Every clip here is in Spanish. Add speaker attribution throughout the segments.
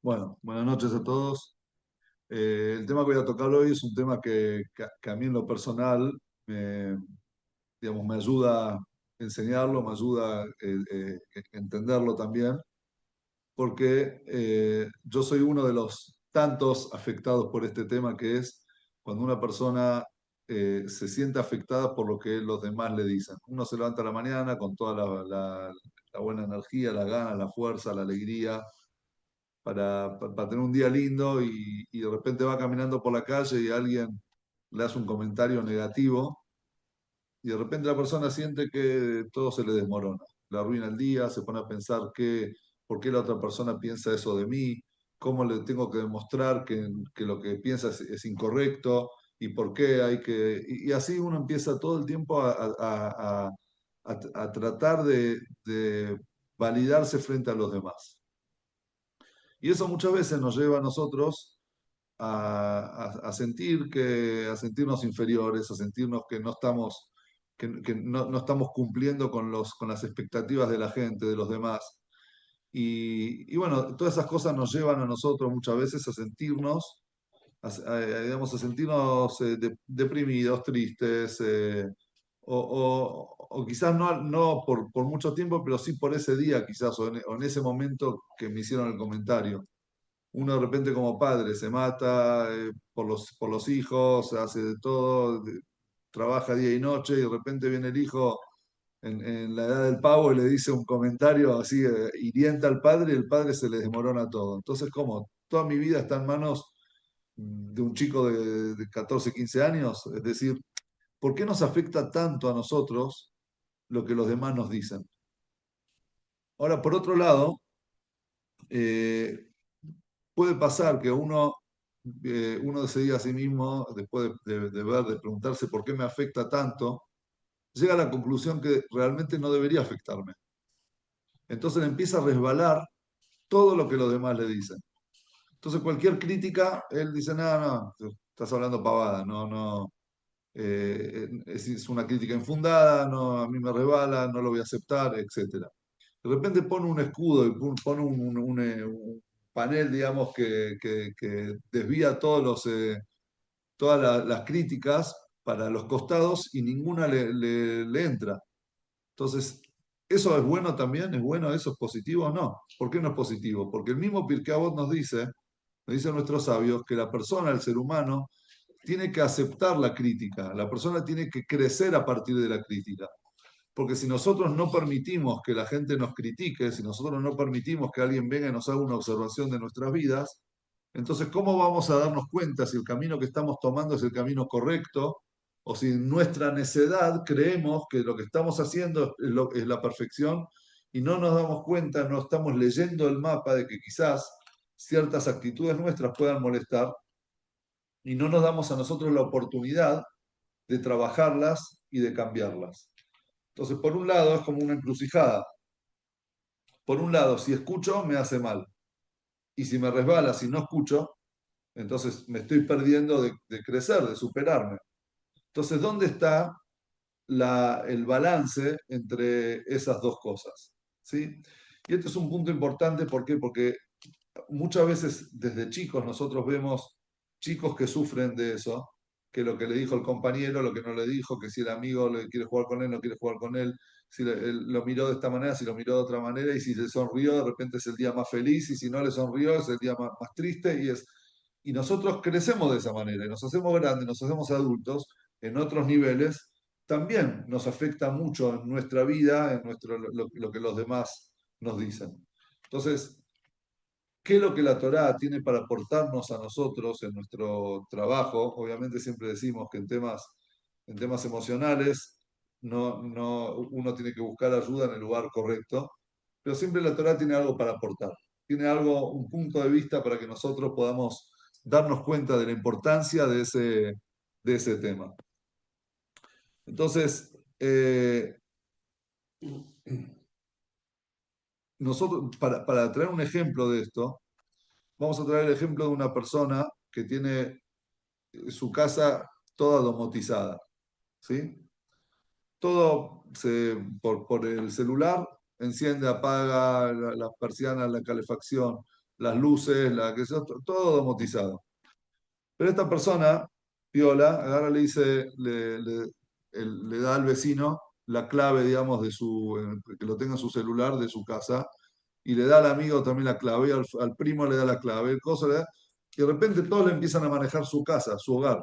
Speaker 1: Bueno, buenas noches a todos. El tema que voy a tocar hoy es un tema que a mí en lo personal digamos, me ayuda a enseñarlo, me ayuda entenderlo también, porque yo soy uno de los tantos afectados por este tema, que es cuando una persona se siente afectada por lo que los demás le dicen. Uno se levanta a la mañana con toda la buena energía, las ganas, la fuerza, la alegría para tener un día lindo y de repente va caminando por la calle y alguien le hace un comentario negativo y de repente la persona siente que todo se le desmorona, le arruina el día, se pone a pensar por qué la otra persona piensa eso de mí, cómo le tengo que demostrar que lo que piensa es incorrecto y por qué hay que... Y así uno empieza todo el tiempo a tratar de validarse frente a los demás. Y eso muchas veces nos lleva a nosotros a sentir a sentirnos inferiores, a sentirnos que no estamos, que no estamos cumpliendo con las expectativas de la gente, de los demás. Y bueno, todas esas cosas nos llevan a nosotros muchas veces a sentirnos, digamos, a sentirnos deprimidos, tristes, o quizás no por mucho tiempo, pero sí por ese día, quizás, o en ese momento que me hicieron el comentario. Uno de repente como padre se mata por los hijos, hace de todo, trabaja día y noche y de repente viene el hijo en la edad del pavo y le dice un comentario así hiriente al padre y el padre se le desmorona todo. Entonces, ¿cómo? Toda mi vida está en manos de un chico de 14, 15 años. Es decir, ¿por qué nos afecta tanto a nosotros lo que los demás nos dicen? Ahora, por otro lado, eh, puede pasar que uno se diga a sí mismo, después de ver, de preguntarse por qué me afecta tanto, llega a la conclusión que realmente no debería afectarme. Entonces le empieza a resbalar todo lo que los demás le dicen. Entonces cualquier crítica, él dice, no, no, estás hablando pavada, no, no, es una crítica infundada, no, a mí me resbala, no lo voy a aceptar, etcétera. De repente pone un escudo y pone un panel, digamos, que desvía todas las críticas para los costados y ninguna le entra. Entonces, ¿eso es bueno también? ¿Es bueno? ¿Eso es positivo? No. ¿Por qué no es positivo? Porque el mismo Pirkei Avot nos dice nuestros sabios, que la persona, el ser humano, tiene que aceptar la crítica, la persona tiene que crecer a partir de la crítica. Porque si nosotros no permitimos que la gente nos critique, si nosotros no permitimos que alguien venga y nos haga una observación de nuestras vidas, entonces, ¿cómo vamos a darnos cuenta si el camino que estamos tomando es el camino correcto o si en nuestra necedad creemos que lo que estamos haciendo es la perfección y no nos damos cuenta, no estamos leyendo el mapa de que quizás ciertas actitudes nuestras puedan molestar y no nos damos a nosotros la oportunidad de trabajarlas y de cambiarlas? Entonces, por un lado, es como una encrucijada. Por un lado, si escucho, me hace mal. Y si me resbala, si no escucho, entonces me estoy perdiendo de crecer, de superarme. Entonces, ¿dónde está el balance entre esas dos cosas? ¿Sí? Y este es un punto importante, ¿por qué? Porque muchas veces desde chicos nosotros vemos chicos que sufren de eso, que lo que le dijo el compañero, lo que no le dijo, que si el amigo le quiere jugar con él, no quiere jugar con él, si él lo miró de esta manera, si lo miró de otra manera, y si le sonrió, de repente es el día más feliz, y si no le sonrió, es el día más triste, y nosotros crecemos de esa manera, y nos hacemos grandes, nos hacemos adultos en otros niveles, también nos afecta mucho en nuestra vida, en lo que los demás nos dicen. Entonces, ¿qué es lo que la Torá tiene para aportarnos a nosotros en nuestro trabajo? Obviamente siempre decimos que en temas emocionales uno tiene que buscar ayuda en el lugar correcto, pero siempre la Torá tiene algo para aportar, tiene algo, un punto de vista para que nosotros podamos darnos cuenta de la importancia de ese tema. Entonces, nosotros, para traer un ejemplo de esto, vamos a traer el ejemplo de una persona que tiene su casa toda domotizada, ¿sí? Todo por el celular, enciende, apaga las persianas, la calefacción, las luces, todo domotizado. Pero esta persona, Piola, agarra, le dice, le da al vecino la clave, digamos, que lo tenga en su celular de su casa, y le da al amigo también la clave, y al primo le da la clave, y de repente todos le empiezan a manejar su casa, su hogar.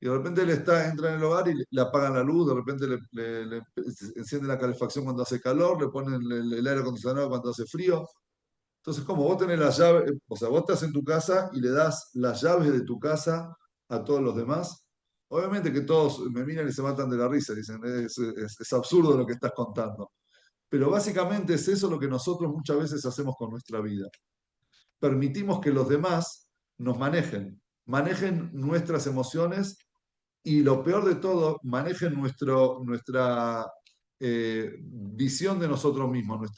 Speaker 1: Y de repente entra en el hogar y le apagan la luz, de repente le enciende la calefacción cuando hace calor, le ponen el aire acondicionado cuando hace frío. Entonces, como vos tenés las llaves, o sea, vos estás en tu casa y le das las llaves de tu casa a todos los demás, obviamente que todos me miran y se matan de la risa, dicen, es absurdo lo que estás contando. Pero básicamente es eso lo que nosotros muchas veces hacemos con nuestra vida. Permitimos que los demás nos manejen nuestras emociones y lo peor de todo, manejen nuestra visión de nosotros mismos,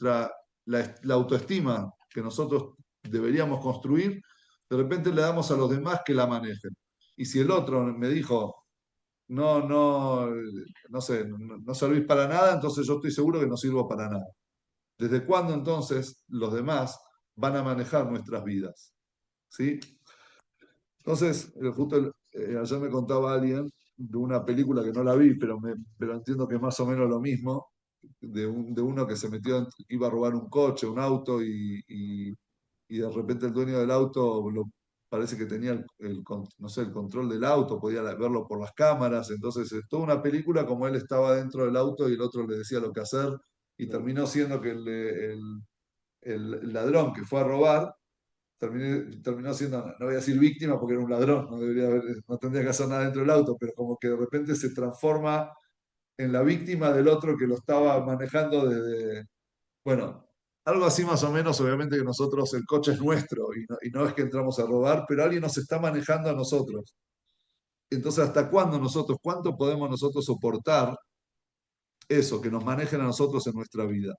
Speaker 1: la autoestima que nosotros deberíamos construir, de repente le damos a los demás que la manejen. Y si el otro me dijo, no sé, no servís para nada, entonces yo estoy seguro que no sirvo para nada. ¿Desde cuándo entonces los demás van a manejar nuestras vidas? ¿Sí? Entonces, ayer me contaba alguien de una película que no la vi, pero entiendo que es más o menos lo mismo, de uno que se metió, iba a robar un coche, un auto, y de repente el dueño del auto parece que tenía no sé, el control del auto, podía verlo por las cámaras, entonces es toda una película como él estaba dentro del auto y el otro le decía lo que hacer, y terminó siendo que el ladrón que fue a robar terminó siendo, no voy a decir víctima porque era un ladrón, no tendría que hacer nada dentro del auto, pero como que de repente se transforma en la víctima del otro que lo estaba manejando bueno, algo así más o menos, obviamente que nosotros, el coche es nuestro y no es que entramos a robar, pero alguien nos está manejando a nosotros. Entonces, ¿hasta cuándo cuánto podemos nosotros soportar eso, que nos manejen a nosotros en nuestra vida?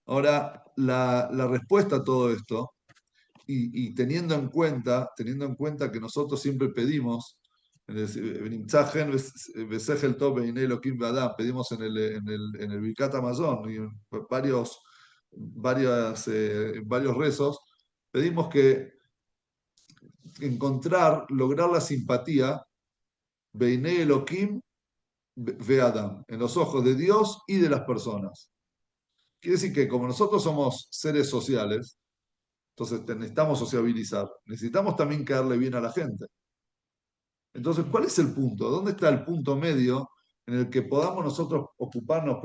Speaker 1: Ahora, la respuesta a todo esto y teniendo en cuenta que nosotros siempre pedimos, pedimos en el Birkat Hamazon y en varios rezos, pedimos que lograr la simpatía, Beinei Elohim ve Adam, en los ojos de Dios y de las personas. Quiere decir que como nosotros somos seres sociales, entonces necesitamos sociabilizar, necesitamos también caerle bien a la gente. Entonces, ¿cuál es el punto? ¿Dónde está el punto medio en el que podamos nosotros preocuparnos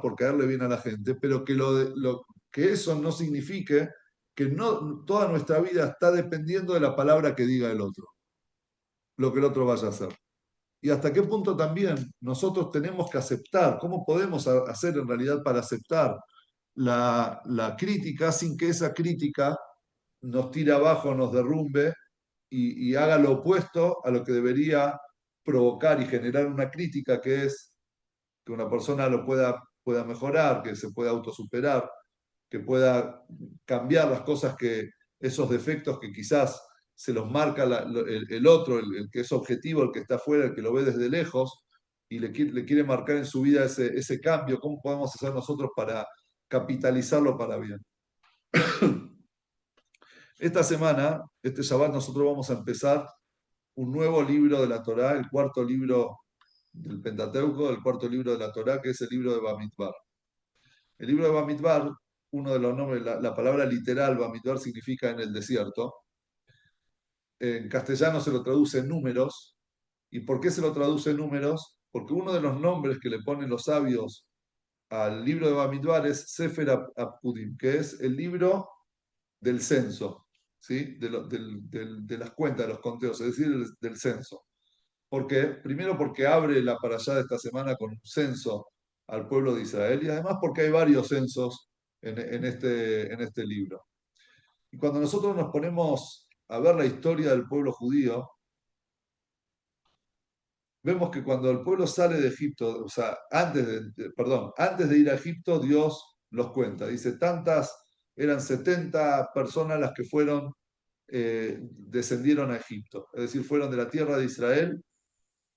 Speaker 1: por caerle bien a la gente, pero que eso no signifique que no, toda nuestra vida está dependiendo de la palabra que diga el otro, lo que el otro vaya a hacer? Y hasta qué punto también nosotros tenemos que aceptar, cómo podemos hacer en realidad para aceptar la crítica sin que esa crítica nos tire abajo, nos derrumbe y haga lo opuesto a lo que debería provocar y generar una crítica, que es que una persona pueda mejorar, que se pueda autosuperar, que pueda cambiar las cosas esos defectos que quizás se los marca el otro, el que es objetivo, el que está afuera, el que lo ve desde lejos y le quiere marcar en su vida ese cambio. ¿Cómo podemos hacer nosotros para capitalizarlo para bien? Esta semana, este Shabbat, nosotros vamos a empezar un nuevo libro de la Torá, el cuarto libro del Pentateuco, el cuarto libro de la Torá, que es el libro de Bamidbar. El libro de Bamidbar, uno de los nombres, la palabra literal Bamidbar significa en el desierto. En castellano se lo traduce en números. ¿Y por qué se lo traduce en números? Porque uno de los nombres que le ponen los sabios al libro de Bamidbar es Sefer Apkudim, que es el libro del censo, ¿sí? De las cuentas, de los conteos, es decir, del censo. ¿Por qué? Primero porque abre la parashá de esta semana con un censo al pueblo de Israel y además porque hay varios censos en este libro. Y cuando nosotros nos ponemos a ver la historia del pueblo judío, vemos que cuando el pueblo sale de Egipto, o sea, antes de ir a Egipto, Dios los cuenta. Dice, eran 70 personas las que descendieron a Egipto. Es decir, fueron de la tierra de Israel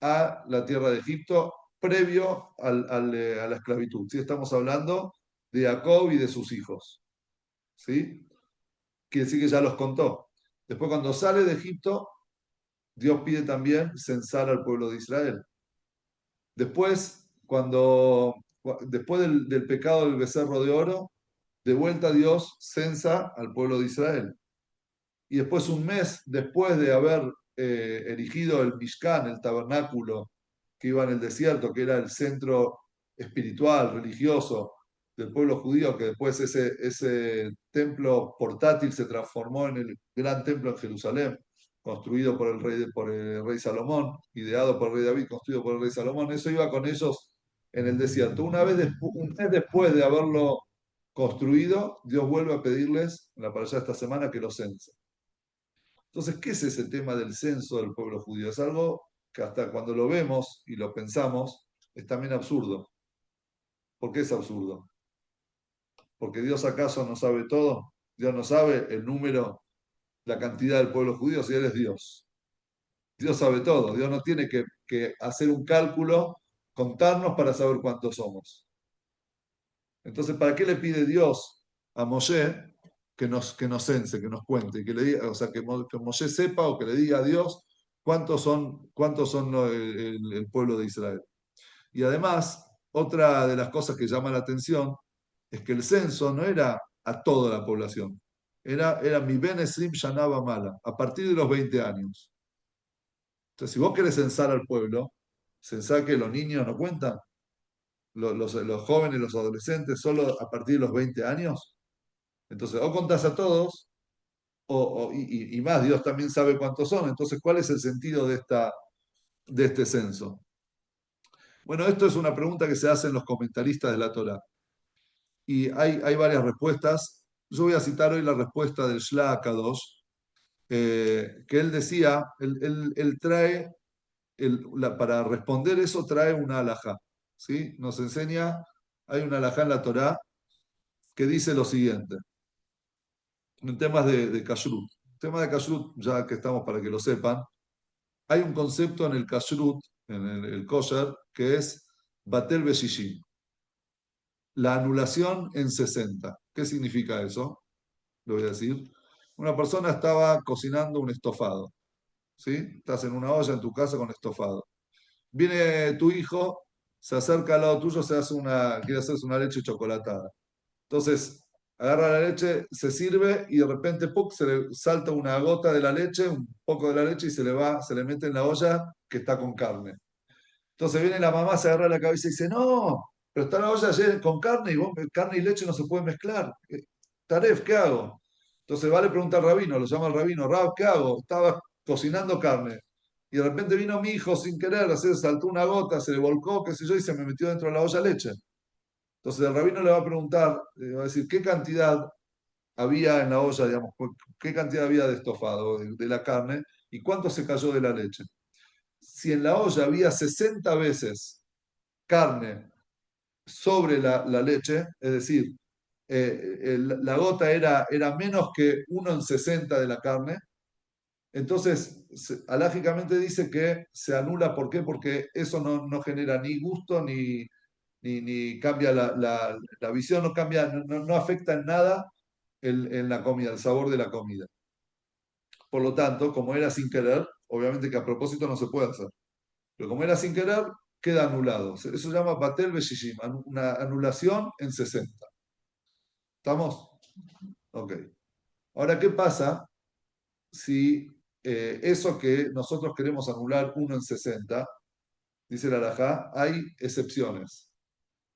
Speaker 1: a la tierra de Egipto previo a la esclavitud. ¿Sí? Estamos hablando de Jacob y de sus hijos. ¿sí? Quiere decir que ya los contó. Después, cuando sale de Egipto, Dios pide también censar al pueblo de Israel. Después, después del pecado del becerro de oro, de vuelta Dios censa al pueblo de Israel. Y después, un mes después de haber erigido el Mishkan, el tabernáculo que iba en el desierto, que era el centro espiritual, religioso del pueblo judío, que después ese templo portátil se transformó en el gran templo en Jerusalén, construido por el rey Salomón, ideado por el rey David, construido por el rey Salomón. Eso iba con ellos en el desierto. Un mes después de haberlo construido, Dios vuelve a pedirles, en la parashá de esta semana, que lo censen. Entonces, ¿qué es ese tema del censo del pueblo judío? Es algo que hasta cuando lo vemos y lo pensamos, es también absurdo. ¿Por qué es absurdo? ¿Porque Dios acaso no sabe todo? ¿Dios no sabe el número, la cantidad del pueblo judío si Él es Dios? Dios sabe todo. Dios no tiene que hacer un cálculo, contarnos para saber cuántos somos. Entonces, ¿para qué le pide Dios a Moshe que nos cense, que nos cuente, que le diga, o sea, que Moshe sepa o que le diga a Dios cuántos son el pueblo de Israel? Y además, otra de las cosas que llama la atención es que el censo no era a toda la población, era mi Ben Esrim Shanaba Mala, a partir de los 20 años. Entonces, si vos querés censar al pueblo, censar que los niños no cuentan, los jóvenes, los adolescentes, solo a partir de los 20 años. Entonces, o contás a todos, y más, Dios también sabe cuántos son. Entonces, ¿cuál es el sentido de este censo? Bueno, esto es una pregunta que se hacen los comentaristas de la Torá. Y hay varias respuestas. Yo voy a citar hoy la respuesta del Shla Kadosh, que él decía, él trae, para responder eso, trae una alajá. ¿Sí? Nos enseña, hay una alajá en la Torá que dice lo siguiente, en temas de kashrut. Tema de kashrut, ya que estamos para que lo sepan, hay un concepto en el kashrut, en el kosher, que es batel beshishim, la anulación en 60. ¿Qué significa eso? Lo voy a decir. Una persona estaba cocinando un estofado, ¿sí? Estás en una olla en tu casa con estofado. Viene tu hijo, se acerca al lado tuyo, quiere hacerse una leche chocolatada. Entonces, agarra la leche, se sirve y de repente ¡puc! Se le salta una gota de la leche, un poco de la leche y se le mete en la olla que está con carne. Entonces viene la mamá, se agarra la cabeza y dice, no, pero está la olla llena con carne y carne y leche no se puede mezclar. Taref, ¿qué hago? Entonces va, le pregunta al rabino, lo llama al rabino, Rab, ¿qué hago? Estaba cocinando carne. Y de repente vino mi hijo sin querer, se saltó una gota, se le volcó, qué sé yo, y se me metió dentro de la olla leche. Entonces el rabino le va a preguntar, le va a decir, ¿qué cantidad había en la olla, digamos, qué cantidad había de estofado, de la carne, y cuánto se cayó de la leche? Si en la olla había 60 veces carne sobre la leche, es decir, la gota era menos que 1 en 60 de la carne, entonces alágicamente dice que se anula. ¿Por qué? Porque eso no genera ni gusto ni cambia la visión, no cambia, no afecta en nada en la comida, el sabor de la comida. Por lo tanto, como era sin querer, obviamente que a propósito no se puede hacer. Pero como era sin querer, queda anulado. Eso se llama Batel Beshishim, una anulación en 60. ¿Estamos? Ok. Ahora, ¿qué pasa si eso que nosotros queremos anular 1 en 60, dice la Alajá, hay excepciones?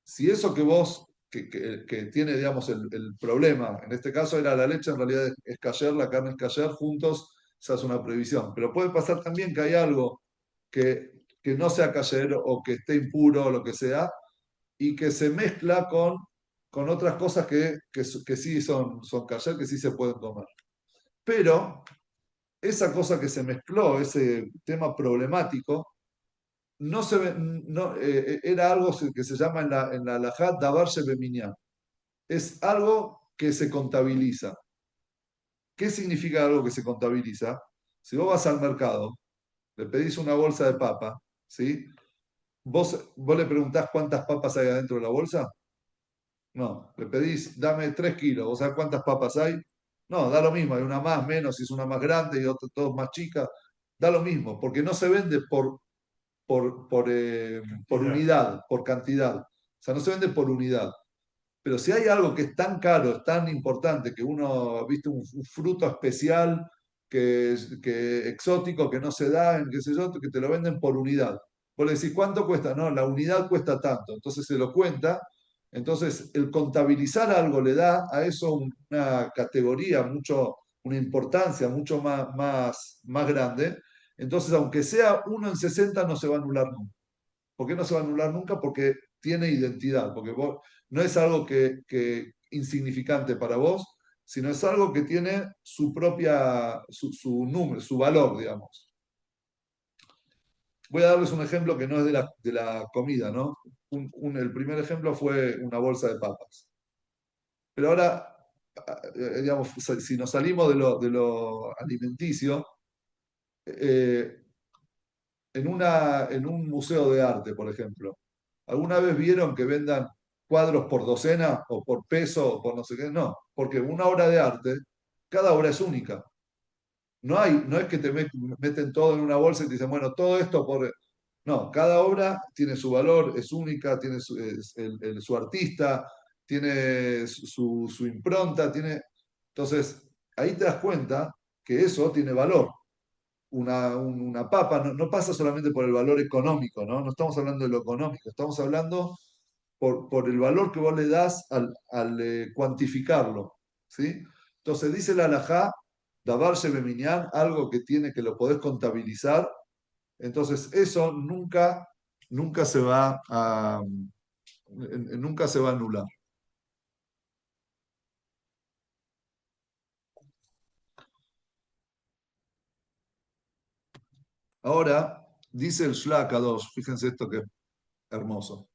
Speaker 1: Si eso que vos, que tiene, digamos, el problema, en este caso era la leche, en realidad es kasher, la carne es kasher, juntos se hace una prohibición. Pero puede pasar también que hay algo que no sea kasher o que esté impuro o lo que sea, y que se mezcla con otras cosas que sí son kasher, que sí se pueden comer. Pero esa cosa que se mezcló, ese tema problemático, no se ve, no, era algo que se llama en la halajá davar shebeminyan. Es algo que se contabiliza. ¿Qué significa algo que se contabiliza? Si vos vas al mercado, le pedís una bolsa de papa, ¿sí? Vos le preguntás cuántas papas hay adentro de la bolsa. No, le pedís, dame 3 kilos, ¿vos sabés cuántas papas hay? No, da lo mismo, hay una más, menos, si es una más grande y otra dos más chica, da lo mismo, porque no se vende por unidad, por cantidad. O sea, no se vende por unidad. Pero si hay algo que es tan caro, es tan importante, que uno, viste, un fruto especial, que exótico, que no se da en qué sé yo, que te lo venden por unidad. Vos le decís, ¿cuánto cuesta? No, la unidad cuesta tanto. Entonces se lo cuenta. Entonces el contabilizar algo le da a eso una categoría, mucho, una importancia mucho más grande. Entonces, aunque sea uno en 60 no se va a anular nunca. ¿Por qué no se va a anular nunca? Porque tiene identidad, porque vos, no es algo que insignificante para vos, sino es algo que tiene su propia, su número, su valor, digamos. Voy a darles un ejemplo que no es de la comida, ¿no? El primer ejemplo fue una bolsa de papas. Pero ahora, digamos, si nos salimos de lo alimenticio, eh, en un museo de arte, por ejemplo, ¿alguna vez vieron que vendan cuadros por docena o por peso o por no sé qué? No, porque una obra de arte, cada obra es única. No es que te meten todo en una bolsa y te dicen, bueno, todo esto por... No, cada obra tiene su valor, es única, tiene su artista, tiene su impronta, tiene... Entonces, ahí te das cuenta que eso tiene valor. Una papa no pasa solamente por el valor económico, ¿no? No estamos hablando de lo económico, estamos hablando por el valor que vos le das al cuantificarlo, ¿sí? Entonces dice la halajá, davar shebeminyan, algo que tiene que lo podés contabilizar, entonces eso nunca se va nunca se va a anular. Ahora dice el Shlak 2, fíjense esto que es hermoso.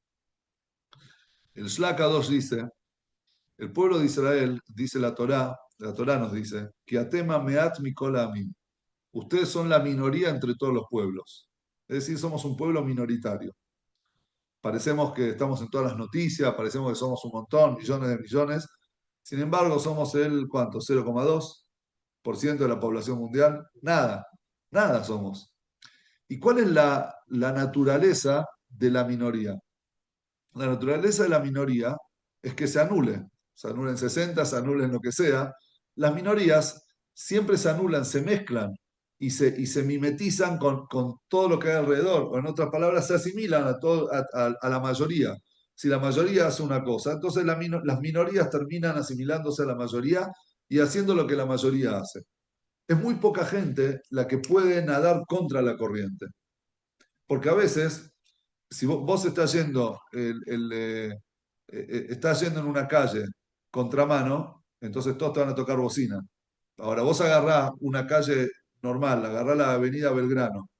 Speaker 1: El Shlak 2 dice, el pueblo de Israel, dice la Torá nos dice, que atema meat mikol amim. Ustedes son la minoría entre todos los pueblos. Es decir, somos un pueblo minoritario. Parecemos que estamos en todas las noticias, parecemos que somos un montón, millones de millones. Sin embargo, somos el, ¿cuánto? 0,2% de la población mundial. Nada, nada somos. ¿Y cuál es la naturaleza de la minoría? La naturaleza de la minoría es que se anulen 60, se anulen lo que sea. Las minorías siempre se anulan, se mezclan y se mimetizan con todo lo que hay alrededor, o en otras palabras, se asimilan a la mayoría. Si la mayoría hace una cosa, entonces las minorías terminan asimilándose a la mayoría y haciendo lo que la mayoría hace. Es muy poca gente la que puede nadar contra la corriente, porque a veces si vos estás yendo, estás yendo en una calle contramano, entonces todos te van a tocar bocina. Ahora, vos agarrás una calle normal, agarrás la avenida Belgrano,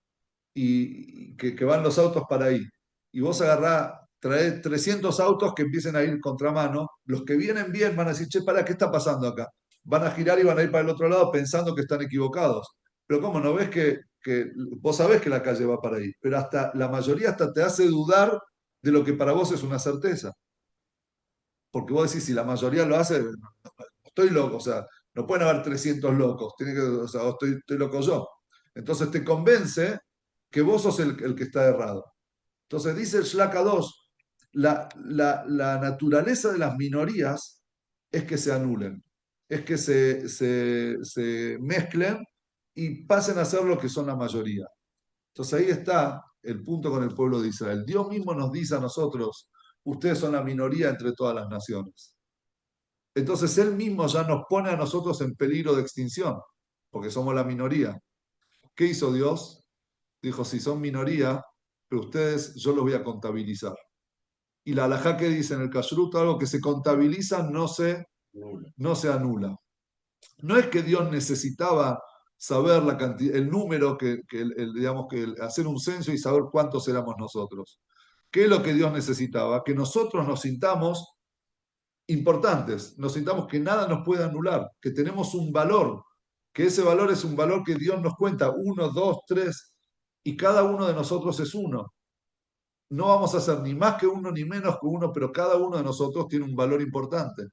Speaker 1: y que van los autos para ahí, y vos agarrás, traés 300 autos que empiecen a ir contramano, los que vienen bien van a decir, che, para, ¿qué está pasando acá? Van a girar y van a ir para el otro lado pensando que están equivocados. Pero ¿cómo no ves que vos sabés que la calle va para ahí? Pero hasta la mayoría hasta te hace dudar de lo que para vos es una certeza. Porque vos decís, si la mayoría lo hace, estoy loco, o sea, no pueden haber 300 locos, tiene que, o sea, estoy loco yo. Entonces te convence que vos sos el que está errado. Entonces dice el Shlaka 2, la naturaleza de las minorías es que se anulen, es que se mezclen y pasen a ser lo que son la mayoría. Entonces ahí está el punto con el pueblo de Israel. Dios mismo nos dice a nosotros, ustedes son la minoría entre todas las naciones. Entonces Él mismo ya nos pone a nosotros en peligro de extinción, porque somos la minoría. ¿Qué hizo Dios? Dijo, si son minoría, pero ustedes yo los voy a contabilizar. Y la halajá que dice en el kashrut, algo que se contabiliza no se anula. No es que Dios necesitaba saber la cantidad, el número, digamos, hacer un censo y saber cuántos éramos nosotros. ¿Qué es lo que Dios necesitaba? Que nosotros nos sintamos importantes, nos sintamos que nada nos puede anular, que tenemos un valor, que ese valor es un valor que Dios nos cuenta, uno, dos, tres, y cada uno de nosotros es uno. no vamos a ser ni más que uno ni menos que uno, pero cada uno de nosotros tiene un valor importante.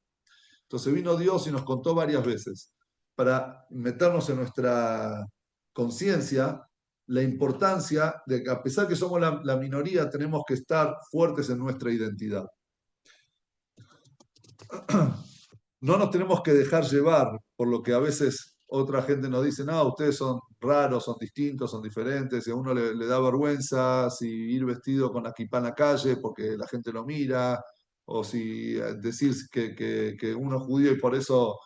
Speaker 1: Entonces vino Dios y nos contó varias veces para meternos en nuestra conciencia la importancia de que a pesar que somos la minoría, tenemos que estar fuertes en nuestra identidad. No nos tenemos que dejar llevar por lo que a veces otra gente nos dice, no, ustedes son raros, son distintos, son diferentes, y a uno le da vergüenza si ir vestido con la kipá en la calle porque la gente lo mira, o si decir que uno es judío y por eso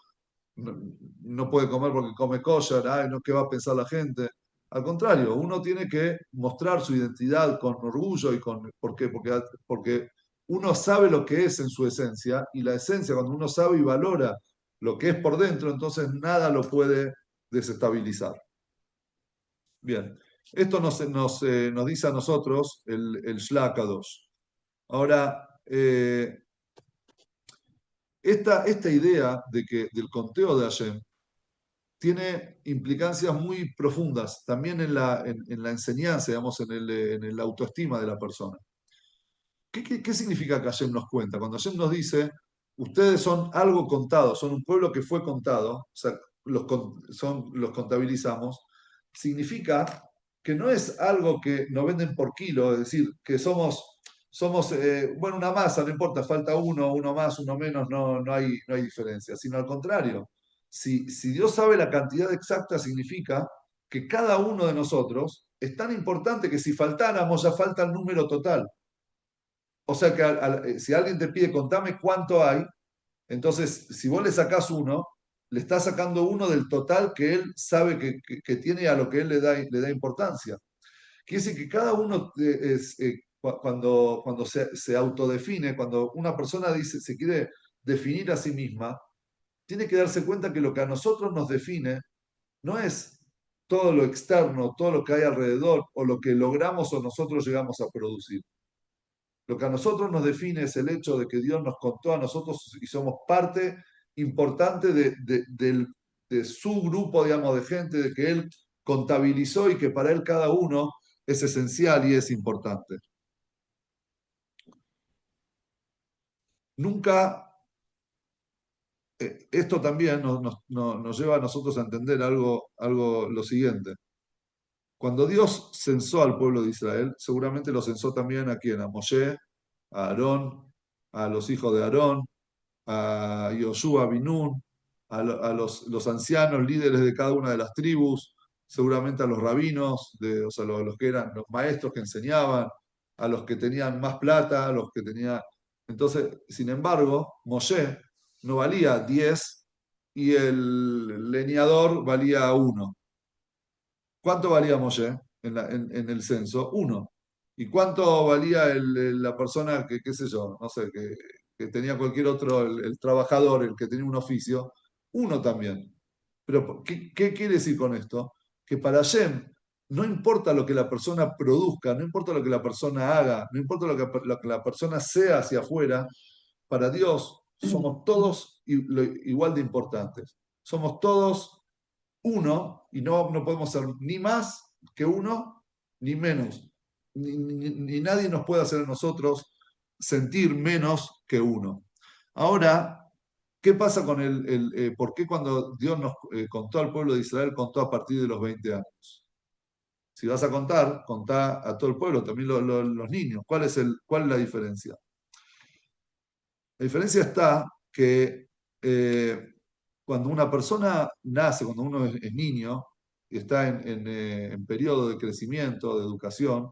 Speaker 1: no, no puede comer porque come kosher, ay, no, ¿qué va a pensar la gente? Al contrario, uno tiene que mostrar su identidad con orgullo y con... ¿Por qué? Porque uno sabe lo que es en su esencia y la esencia, cuando uno sabe y valora lo que es por dentro, entonces nada lo puede desestabilizar. Bien, esto nos dice a nosotros el Shla Kadosh. Ahora, esta idea del conteo de Hashem tiene implicancias muy profundas también en la enseñanza, digamos, en el autoestima de la persona. ¿Qué significa que Hashem nos cuenta? Cuando Hashem nos dice, ustedes son algo contado, son un pueblo que fue contado, o sea, los contabilizamos, significa que no es algo que nos venden por kilo, es decir, que somos bueno, una masa, no importa, falta uno más, uno menos, no hay diferencia, sino al contrario. Si Dios sabe la cantidad exacta, significa que cada uno de nosotros es tan importante que si faltáramos ya falta el número total. O sea que si alguien te pide, contame cuánto hay, entonces si vos le sacás uno, le estás sacando uno del total que él sabe que tiene a lo que él le da importancia. Quiere decir que cada uno cuando se autodefine, cuando una persona dice, se quiere definir a sí misma, tiene que darse cuenta que lo que a nosotros nos define no es todo lo externo, todo lo que hay alrededor o lo que logramos o nosotros llegamos a producir. Lo que a nosotros nos define es el hecho de que Dios nos contó a nosotros y somos parte importante de su grupo, digamos, de gente, de que Él contabilizó y que para Él cada uno es esencial y es importante. Nunca, esto también nos lleva a nosotros a entender algo lo siguiente. Cuando Dios censó al pueblo de Israel, seguramente lo censó también a quién, a Moshe, a Aarón, a los hijos de Aarón, a Yoshua, a Binún, a los ancianos líderes de cada una de las tribus, seguramente a los rabinos, o sea, los que eran los maestros que enseñaban, a los que tenían más plata, a los que tenían... Entonces, sin embargo, Moshe no valía 10 y el leñador valía uno. ¿Cuánto valía Moshe en el censo? Uno. ¿Y cuánto valía la persona que, qué sé yo, no sé, que tenía cualquier otro, el trabajador, el que tenía un oficio? Uno también. Pero, ¿qué quiere decir con esto? Que para Hashem no importa lo que la persona produzca, no importa lo que la persona haga, no importa lo que la persona sea hacia afuera, para Dios somos todos igual de importantes. Somos todos uno y no podemos ser ni más que uno, ni menos. Ni nadie nos puede hacer a nosotros sentir menos que uno. Ahora, ¿qué pasa con por qué cuando Dios nos contó al pueblo de Israel, contó a partir de los 20 años? Si vas a contar, contá a todo el pueblo, también los niños. ¿Cuál es la diferencia? La diferencia está que cuando una persona nace, cuando uno es niño y está en periodo de crecimiento, de educación,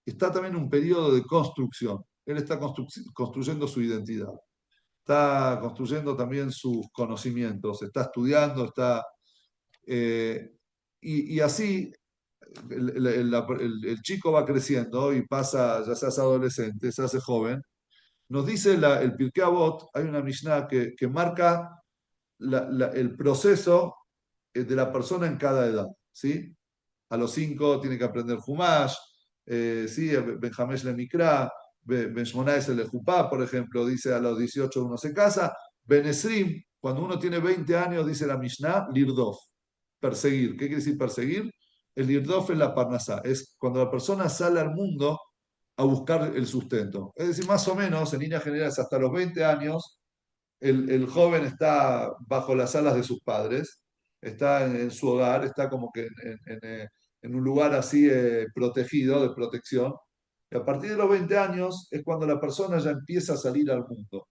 Speaker 1: está también en un periodo de construcción. Él está construyendo su identidad, está construyendo también sus conocimientos, está estudiando, eh, y así el chico va creciendo y pasa, ya se hace adolescente, se hace joven. Nos dice el Pirkei Avot, hay una Mishnah que marca el proceso de la persona en cada edad, ¿sí? A los 5 tiene que aprender Humash, ¿sí? Benjamesh le Mikra, Ben Shmonaes le Jupá, por ejemplo, dice a los 18 uno se casa, Ben Esrim, cuando uno tiene 20 años, dice la Mishnah, Lirdov, perseguir. ¿Qué quiere decir perseguir? El Lirdov es la Parnasá, es cuando la persona sale al mundo a a buscar el sustento. Es decir, más o menos, en líneas generales, hasta los 20 años, el joven está bajo las alas de sus padres, está en su hogar, está como que en un lugar así protegido, de protección. Y a partir de los 20 años es cuando la persona ya empieza a salir al mundo.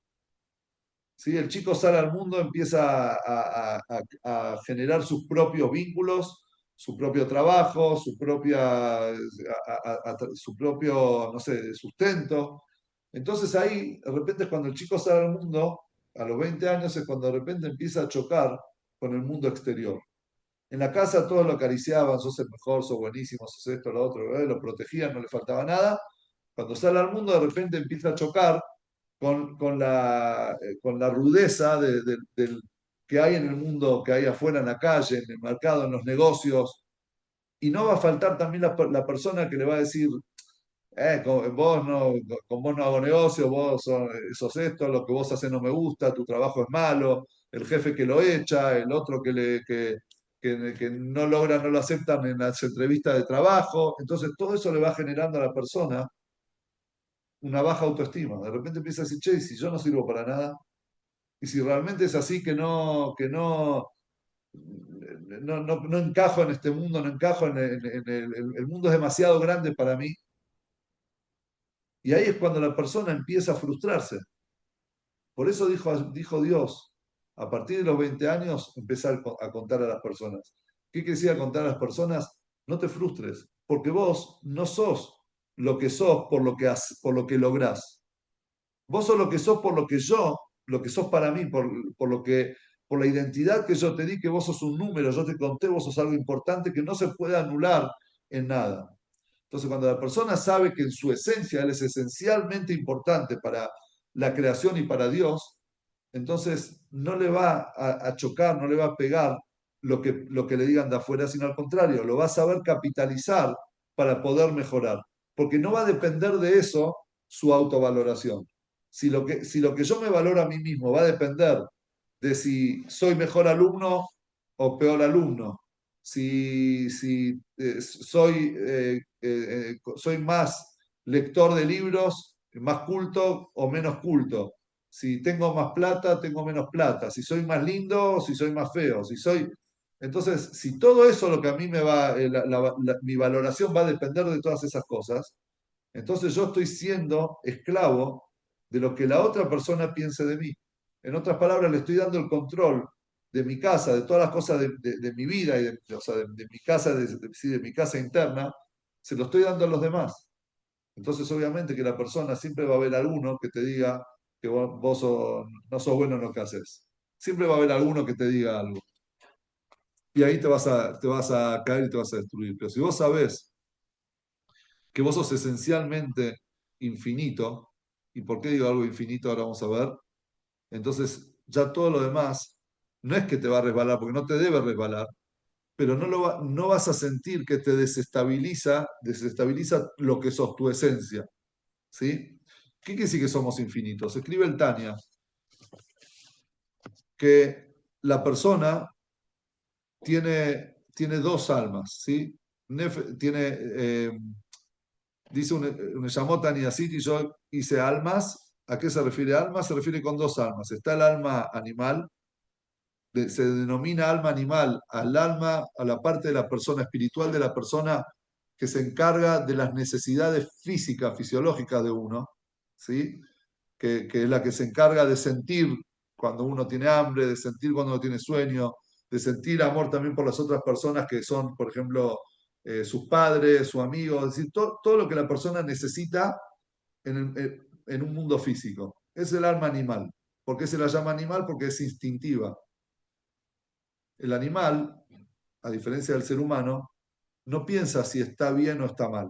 Speaker 1: ¿Sí? El chico sale al mundo, empieza a generar sus propios vínculos, su propio trabajo, su propio, no sé, sustento. Entonces ahí, de repente, es cuando el chico sale al mundo, a los 20 años, es cuando de repente empieza a chocar con el mundo exterior. En la casa todos lo acariciaban, sos el mejor, sos buenísimo, sos esto, lo otro, lo protegían, no le faltaba nada. Cuando sale al mundo, de repente empieza a chocar con la rudeza que hay en el mundo, que hay afuera en la calle, en el mercado, en los negocios. Y no va a faltar también la persona que le va a decir, con vos no hago negocio, sos esto, lo que vos haces no me gusta, tu trabajo es malo, el jefe que lo echa, el otro que no logra, no lo aceptan en las entrevistas de trabajo. Entonces todo eso le va generando a la persona una baja autoestima. De repente empieza a decir, che, si yo no sirvo para nada, y si realmente es así no encajo en este mundo, no encajo el mundo es demasiado grande para mí. Y ahí es cuando la persona empieza a frustrarse. Por eso dijo Dios, a partir de los 20 años, empezar a contar a las personas. ¿Qué quisiera contar a las personas? No te frustres, porque vos no sos lo que sos por lo que lográs. Vos sos lo que sos por lo que sos para mí, por la identidad que yo te di, que vos sos un número, yo te conté, vos sos algo importante que no se puede anular en nada. Entonces, cuando la persona sabe que en su esencia él es esencialmente importante para la creación y para Dios, entonces no le va a chocar, no le va a pegar lo que le digan de afuera, sino al contrario, lo va a saber capitalizar para poder mejorar. Porque no va a depender de eso su autovaloración. Si lo que yo me valoro a mí mismo va a depender de si soy mejor alumno o peor alumno, si soy más lector de libros, más culto o menos culto, si tengo más plata, tengo menos plata, si soy más lindo o si soy más feo, si soy... Entonces, si todo eso lo que a mí me va, mi valoración va a depender de todas esas cosas, entonces yo estoy siendo esclavo de lo que la otra persona piense de mí. En otras palabras, le estoy dando el control de mi casa, de todas las cosas de mi vida, o sea, de mi casa, sí, de mi casa interna, se lo estoy dando a los demás. Entonces, obviamente que la persona siempre va a haber alguno que te diga que no sos bueno en lo que haces. Siempre va a haber alguno que te diga algo. Y ahí te vas a caer y te vas a destruir. Pero si vos sabés que vos sos esencialmente infinito, ¿y por qué digo algo infinito? Ahora vamos a ver. Entonces, ya todo lo demás no es que te va a resbalar, porque no te debe resbalar, pero no vas a sentir que te desestabiliza lo que sos, tu esencia. ¿Sí? ¿Qué quiere decir que somos infinitos? Escribe el Tania que la persona tiene dos almas, ¿sí? Dice un llamó Tania así y yo hice almas. ¿A qué se refiere alma? Se refiere con dos almas. Está el alma animal, se denomina alma animal al alma, a la parte de la persona espiritual, de la persona que se encarga de las necesidades físicas, fisiológicas de uno, ¿sí? Que es la que se encarga de sentir cuando uno tiene hambre, de sentir cuando uno tiene sueño, de sentir amor también por las otras personas que son, por ejemplo, sus padres, sus amigos, es decir, todo lo que la persona necesita en un mundo físico. Es el alma animal. ¿Por qué se la llama animal? Porque es instintiva. El animal, a diferencia del ser humano, no piensa si está bien o está mal.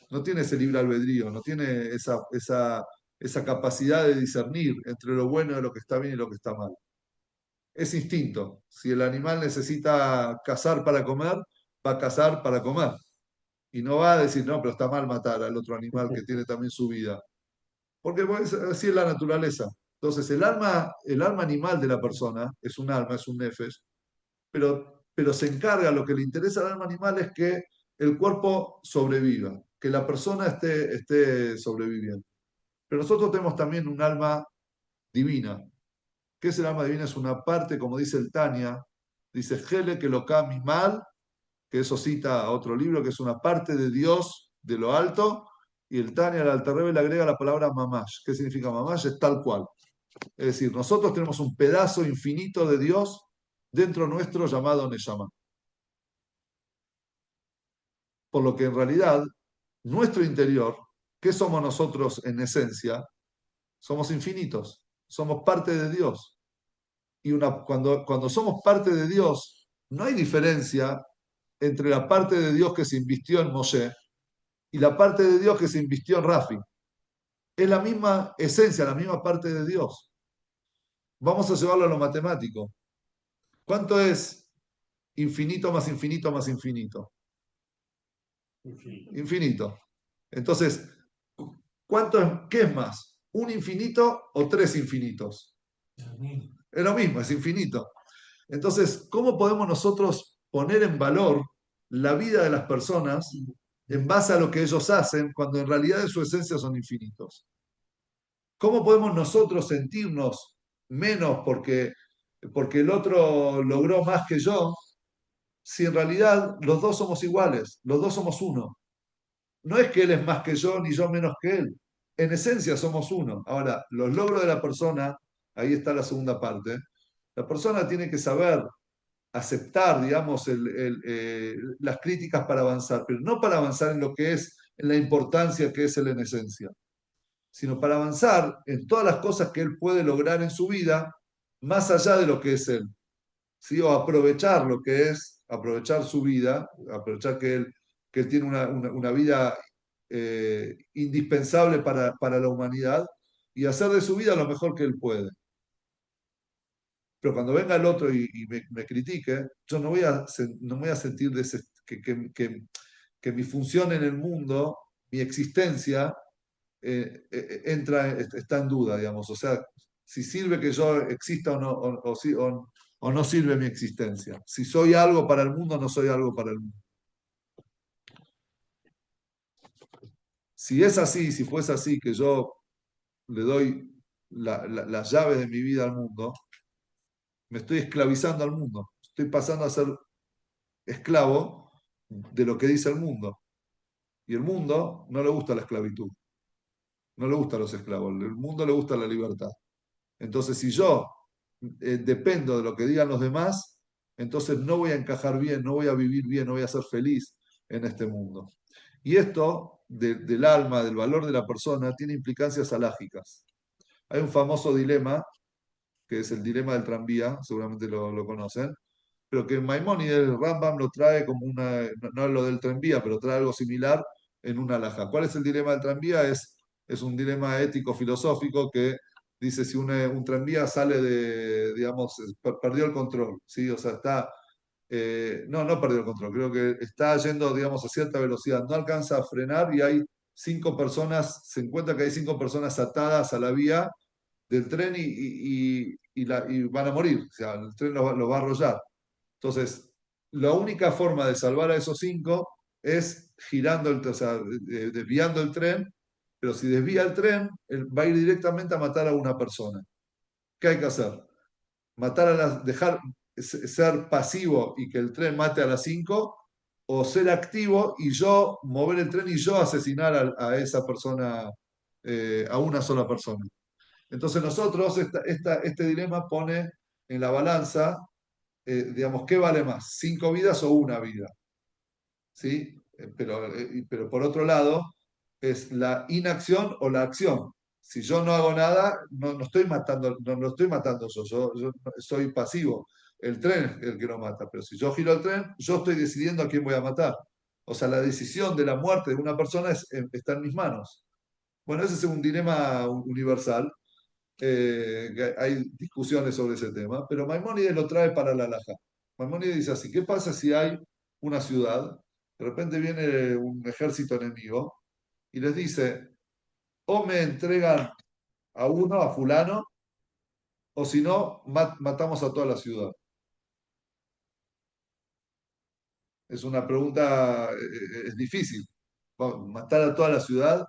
Speaker 1: No tiene ese libre albedrío, no tiene esa capacidad de discernir entre lo bueno y lo que está bien y lo que está mal. Es instinto. Si el animal necesita cazar para comer, va a cazar para comer. Y no va a decir, no, pero está mal matar al otro animal que tiene también su vida. Porque pues, así es la naturaleza. Entonces, el alma animal de la persona es un alma, es un nefesh, pero se encarga, lo que le interesa al alma animal es que el cuerpo sobreviva. que la persona esté sobreviviendo. Pero nosotros tenemos también un alma divina. ¿Qué es el alma divina? Es una parte, como dice el Tania, dice Gele que lo mi mal, que eso cita a otro libro, que es una parte de Dios de lo alto, y el Tania, el Alter Rebbe, le agrega la palabra mamash. ¿Qué significa mamash? Es tal cual. Es decir, nosotros tenemos un pedazo infinito de Dios dentro nuestro llamado Neshama. Por lo que en realidad, nuestro interior, ¿qué somos nosotros en esencia? Somos infinitos, somos parte de Dios. Y cuando somos parte de Dios, no hay diferencia entre la parte de Dios que se invistió en Moshe y la parte de Dios que se invistió en Rafi. Es la misma esencia, la misma parte de Dios. Vamos a llevarlo a lo matemático. ¿Cuánto es infinito más infinito más infinito?
Speaker 2: Infinito.
Speaker 1: Infinito. Entonces, ¿qué es más? ¿Un infinito o tres infinitos? Es lo mismo, es infinito. Entonces, ¿cómo podemos nosotros poner en valor la vida de las personas en base a lo que ellos hacen cuando en realidad en su esencia son infinitos? ¿Cómo podemos nosotros sentirnos menos porque el otro logró más que yo si en realidad los dos somos iguales, los dos somos uno? No es que él es más que yo ni yo menos que él. En esencia somos uno. Ahora, los logros de la persona, ahí está la segunda parte. La persona tiene que saber aceptar, digamos, las críticas para avanzar, pero no para avanzar en lo que es, en la importancia que es él en esencia, sino para avanzar en todas las cosas que él puede lograr en su vida, más allá de lo que es él. ¿Sí? O aprovechar lo que es, aprovechar su vida, aprovechar que él tiene una vida indispensable para la humanidad y hacer de su vida lo mejor que él puede. Pero cuando venga el otro y me critique, yo no voy a sentir que mi función en el mundo, mi existencia, está en duda, digamos. O sea, si sirve que yo exista o no, o no sirve mi existencia. Si soy algo para el mundo o no soy algo para el mundo. Si es así, si fuese así, que yo le doy las llaves de mi vida al mundo, me estoy esclavizando al mundo. Estoy pasando a ser esclavo de lo que dice el mundo. Y el mundo no le gusta la esclavitud, no le gustan los esclavos, el mundo le gusta la libertad. Entonces, si yo dependo de lo que digan los demás, entonces no voy a encajar bien, no voy a vivir bien, no voy a ser feliz en este mundo. Y esto del alma, del valor de la persona, tiene implicancias alágicas. Hay un famoso dilema, que es el dilema del tranvía, seguramente lo conocen, pero que Maimónides, el Rambam lo trae como no es lo del tranvía, pero trae algo similar en una alhaja. ¿Cuál es el dilema del tranvía? Es un dilema ético-filosófico que dice si un tranvía sale digamos, perdió el control, ¿sí? O sea, no perdió el control, creo que está yendo, digamos, a cierta velocidad, no alcanza a frenar y hay cinco personas, se encuentra que hay cinco personas atadas a la vía del tren y van a morir, o sea, el tren los va a arrollar. Entonces, la única forma de salvar a esos cinco es girando, o sea, desviando el tren, pero si desvía el tren, él va a ir directamente a matar a una persona. ¿Qué hay que hacer? Dejar ser pasivo y que el tren mate a las cinco, o ser activo y yo mover el tren y yo asesinar a esa persona, a una sola persona. Entonces nosotros, este dilema pone en la balanza, digamos, ¿qué vale más? ¿Cinco vidas o una vida? ¿Sí? Pero por otro lado, es la inacción o la acción. Si yo no hago nada, no estoy matando, no lo estoy matando yo soy pasivo. El tren es el que lo mata, pero si yo giro el tren, yo estoy decidiendo a quién voy a matar. O sea, la decisión de la muerte de una persona está en mis manos. Bueno, ese es un dilema universal. Que hay discusiones sobre ese tema, pero Maimónides lo trae para la halajá. Maimónides dice así: ¿qué pasa si hay una ciudad, de repente viene un ejército enemigo y les dice, o me entregan a uno, a fulano, o si no, matamos a toda la ciudad? Es una pregunta, es difícil, ¿Matar a toda la ciudad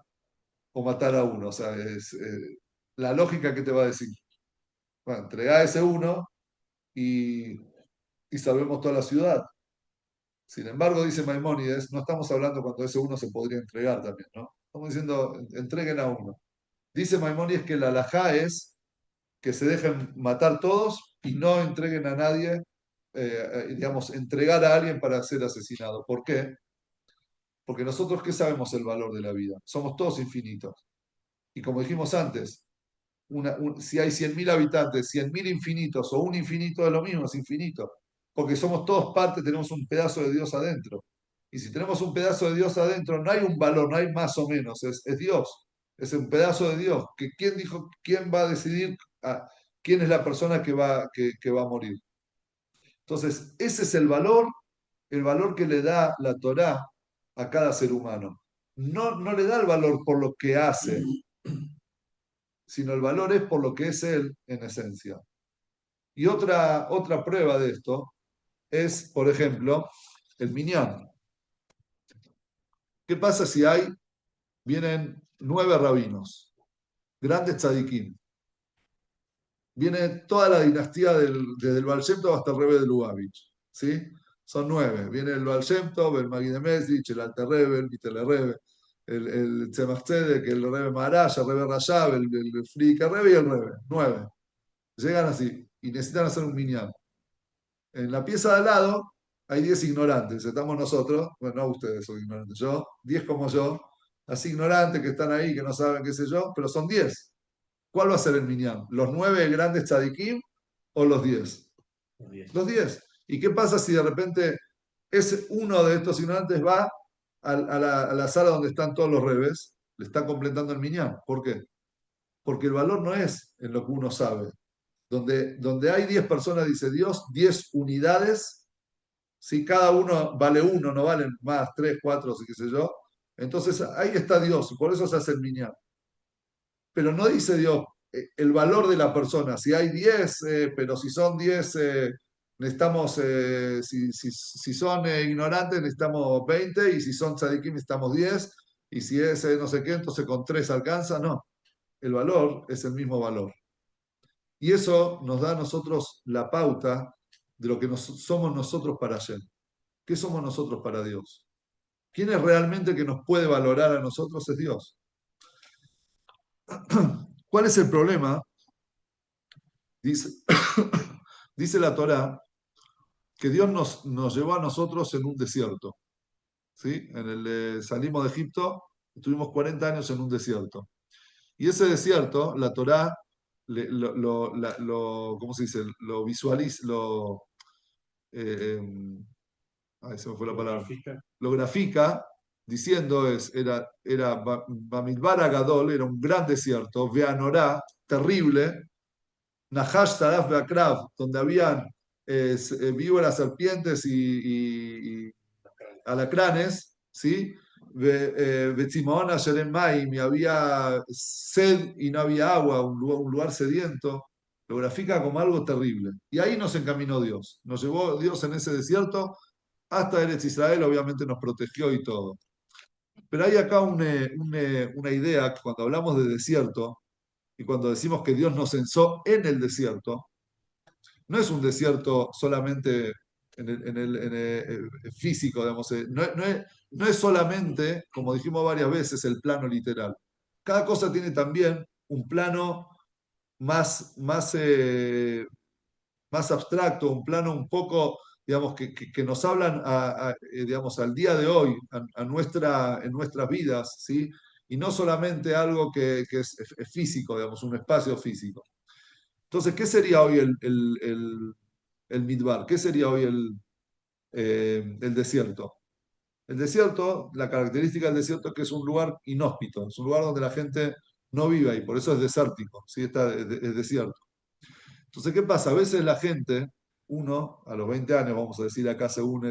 Speaker 1: o matar a uno? O sea, la lógica que te va a decir. Bueno, entregá a ese uno y, y salvemos toda la ciudad. Sin embargo, dice Maimónides, no estamos hablando cuando ese uno se podría entregar también, ¿no? Estamos diciendo, entreguen a uno. Dice Maimónides que la halajá es que se dejen matar todos y no entreguen a nadie, digamos, entregar a alguien para ser asesinado. ¿Por qué? Porque nosotros, ¿qué sabemos el valor de la vida? Somos todos infinitos. Y como dijimos antes, si hay 100.000 habitantes, 100.000 infinitos o un infinito es lo mismo, es infinito. Porque somos todos parte, tenemos un pedazo de Dios adentro. Y si tenemos un pedazo de Dios adentro, no hay un valor, no hay más o menos, es Dios. Es un pedazo de Dios. ¿Quién dijo, quién va a decidir quién es la persona que va a morir? Entonces, ese es el valor que le da la Torá a cada ser humano. No, no le da el valor por lo que hace, sino el valor es por lo que es él en esencia. Y otra prueba de esto es, por ejemplo, el minyan. ¿Qué pasa si vienen 9 rabinos, grandes tzadikim? Viene toda la dinastía desde el Baal Shem Tov hasta el Rebbe de Lubavitch, ¿sí? Son 9. Viene el Baal Shem Tov, el Magid de Mesrich, el Alter Rebbe, el Mittler Rebbe, el Tzemach Tzedek, el Rebbe Maharaj, el Rebbe Rashab, el Frierdiker Rebbe y el Rebbe. 9. Llegan así y necesitan hacer un minyan. En la pieza de al lado hay 10 ignorantes. Estamos nosotros, bueno, no ustedes son ignorantes, yo, 10 como yo, así ignorantes que están ahí, que no saben qué sé yo, pero son 10. ¿Cuál va a ser el minyan? ¿Los 9 grandes tzadikim o los 10? Los 10. ¿Y qué pasa si de repente uno de estos ignorantes va a la sala donde están todos los rebes, le está completando el minyan? ¿Por qué? Porque el valor no es en lo que uno sabe. Donde hay 10 personas, dice Dios, 10 unidades, si cada uno vale uno, no valen más, 3, 4, qué sé yo. Entonces ahí está Dios, y por eso se hace el minyan. Pero no dice Dios el valor de la persona. Si hay 10, pero si son 10, necesitamos, si son ignorantes, necesitamos 20, y si son tzadikim, necesitamos 10, y si es no sé qué, entonces con 3 alcanza. No, el valor es el mismo valor. Y eso nos da a nosotros la pauta de lo que somos nosotros para Hashem. ¿Qué somos nosotros para Dios? ¿Quién es realmente que nos puede valorar a nosotros? Es Dios. ¿Cuál es el problema? Dice, dice la Torá que Dios nos llevó a nosotros en un desierto. ¿Sí? Salimos de Egipto, estuvimos 40 años en un desierto. Y ese desierto, la Torá, ¿cómo se dice? Lo visualiza, ay, se me fue la palabra. Lo grafica diciendo era Bamidbar Agadol, era un gran desierto, Veanorá, terrible, Nahash Taraf Beakrav, donde habían víboras, serpientes y alacranes, ¿sí? Betzimón Asherem Maim, y había sed y no había agua, un lugar sediento. Lo grafica como algo terrible. Y ahí nos encaminó Dios. Nos llevó Dios en ese desierto hasta Eretz Israel, obviamente nos protegió y todo. Pero hay acá una idea que cuando hablamos de desierto y cuando decimos que Dios nos censó en el desierto, no es un desierto solamente en el físico, digamos, no es solamente, como dijimos varias veces, el plano literal. Cada cosa tiene también un plano más abstracto, un plano un poco, digamos, que nos hablan digamos, al día de hoy, en nuestras vidas, ¿sí? Y no solamente algo que es físico, digamos, un espacio físico. Entonces, ¿qué sería hoy el Midbar? ¿Qué sería hoy el desierto? El desierto, la característica del desierto es que es un lugar inhóspito, es un lugar donde la gente no vive y por eso es desértico, ¿sí? Es desierto. Entonces, ¿qué pasa? A veces la gente, uno, a los 20 años, vamos a decir acá según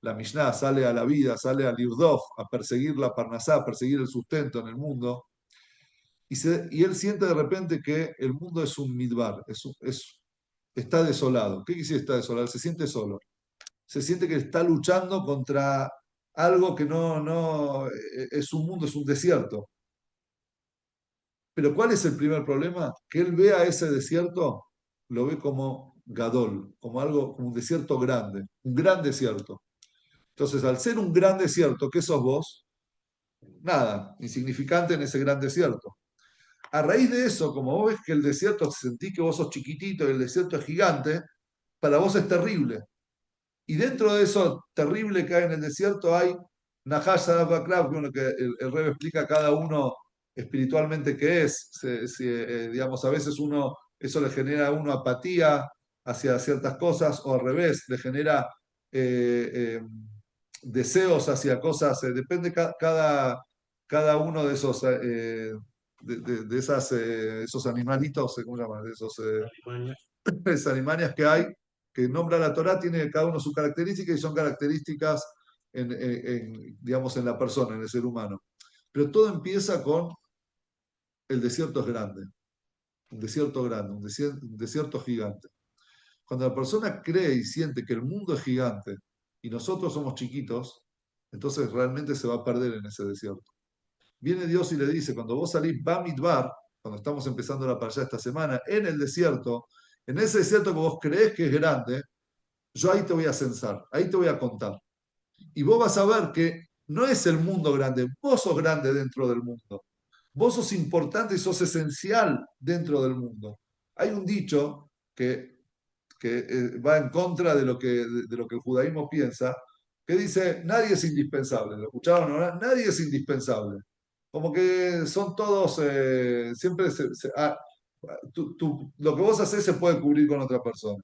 Speaker 1: la Mishnah, sale a la vida, sale al Irdof, a perseguir la Parnasá, a perseguir el sustento en el mundo, y él siente de repente que el mundo es un midbar, está desolado. ¿Qué quiere decir está desolado? Se siente solo. Se siente que está luchando contra algo que es un mundo, es un desierto. Pero ¿cuál es el primer problema? Que él ve a ese desierto, lo ve como Gadol, como algo, como un desierto grande, un gran desierto. Entonces, al ser un gran desierto, ¿qué sos vos? Nada, insignificante en ese gran desierto. A raíz de eso, como vos ves que el desierto, sentís que vos sos chiquitito y el desierto es gigante, para vos es terrible. Y dentro de eso terrible que hay en el desierto hay Nahash Sadaf Bakrab, bueno, que el Rebbe explica a cada uno espiritualmente qué es. Digamos, a veces eso le genera a uno apatía hacia ciertas cosas, o al revés, le genera eh, eh, deseos hacia cosas. Depende cada uno de esos, de esas, esos animalitos, ¿cómo se llaman? De esos
Speaker 2: Alemania.
Speaker 1: animanias que hay, que nombra la Torá, tiene cada uno su característica y son características digamos, en la persona, en el ser humano. Pero todo empieza con el desierto es grande, un desierto grande, un desierto gigante. Cuando la persona cree y siente que el mundo es gigante y nosotros somos chiquitos, entonces realmente se va a perder en ese desierto. Viene Dios y le dice, cuando vos salís Bamidbar, cuando estamos empezando la parashá esta semana, en el desierto, en ese desierto que vos creés que es grande, yo ahí te voy a censar, ahí te voy a contar. Y vos vas a ver que no es el mundo grande, vos sos grande dentro del mundo. Vos sos importante y sos esencial dentro del mundo. Hay un dicho que va en contra de lo que el judaísmo piensa, que dice, nadie es indispensable. ¿Lo escucharon ahora? Nadie es indispensable. Como que son todos, siempre lo que vos haces se puede cubrir con otra persona.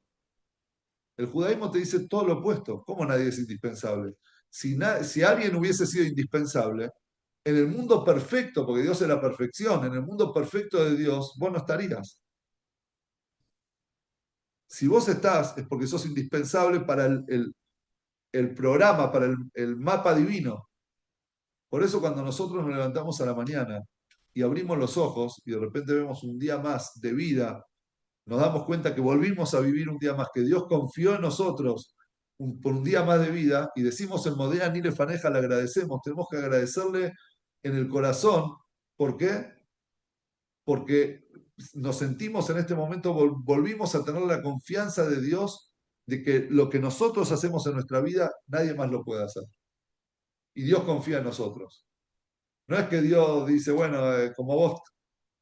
Speaker 1: El judaísmo te dice todo lo opuesto. ¿Cómo nadie es indispensable? Si alguien hubiese sido indispensable, en el mundo perfecto, porque Dios es la perfección, en el mundo perfecto de Dios, vos no estarías. Si vos estás, es porque sos indispensable para el programa, para el mapa divino. Por eso cuando nosotros nos levantamos a la mañana y abrimos los ojos y de repente vemos un día más de vida, nos damos cuenta que volvimos a vivir un día más, que Dios confió en nosotros por un día más de vida y decimos en Modea ni le faneja, le agradecemos, tenemos que agradecerle en el corazón. ¿Por qué? Porque nos sentimos en este momento, volvimos a tener la confianza de Dios de que lo que nosotros hacemos en nuestra vida, nadie más lo puede hacer. Y Dios confía en nosotros. No es que Dios dice, bueno, como vos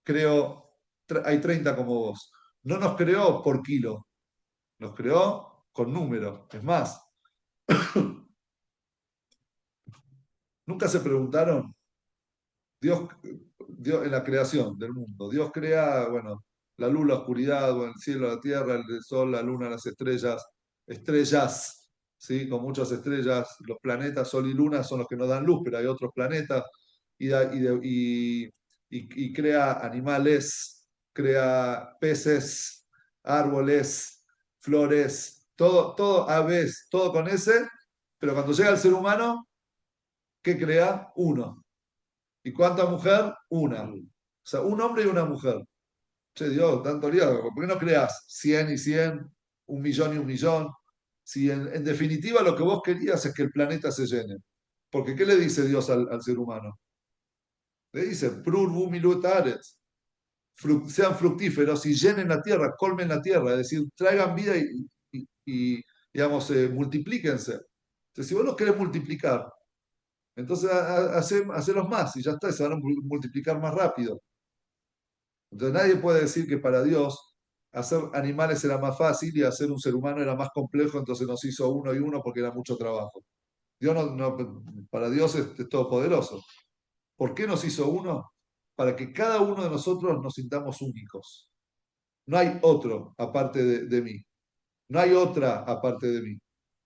Speaker 1: creo, hay 30 como vos. No nos creó por kilo, nos creó con números. Es más, nunca se preguntaron, Dios en la creación del mundo, Dios crea, bueno, la luz, la oscuridad, bueno, el cielo, la tierra, el sol, la luna, las estrellas, estrellas, ¿sí? Con muchas estrellas, los planetas, sol y luna son los que nos dan luz, pero hay otros planetas, y crea animales, crea peces, árboles, flores, todo aves, todo con ese, pero cuando llega el ser humano, ¿qué crea? Uno. ¿Y cuánta mujer? Una. O sea, un hombre y una mujer. Che, Dios, tanto lío. ¿Por qué no creas 100 y 100, un millón y un millón? Si en definitiva lo que vos querías es que el planeta se llene. Porque ¿qué le dice Dios al ser humano? Le dice, Prurbu milutares, sean fructíferos y llenen la tierra, colmen la tierra, es decir, traigan vida digamos, multiplíquense. Entonces, si vos los querés multiplicar, entonces hacelos más y ya está, y se van a multiplicar más rápido. Entonces nadie puede decir que para Dios hacer animales era más fácil y hacer un ser humano era más complejo, entonces nos hizo uno y uno porque era mucho trabajo. Dios para Dios es todopoderoso. ¿Por qué nos hizo uno? Para que cada uno de nosotros nos sintamos únicos. No hay otro aparte de mí. No hay otra aparte de mí.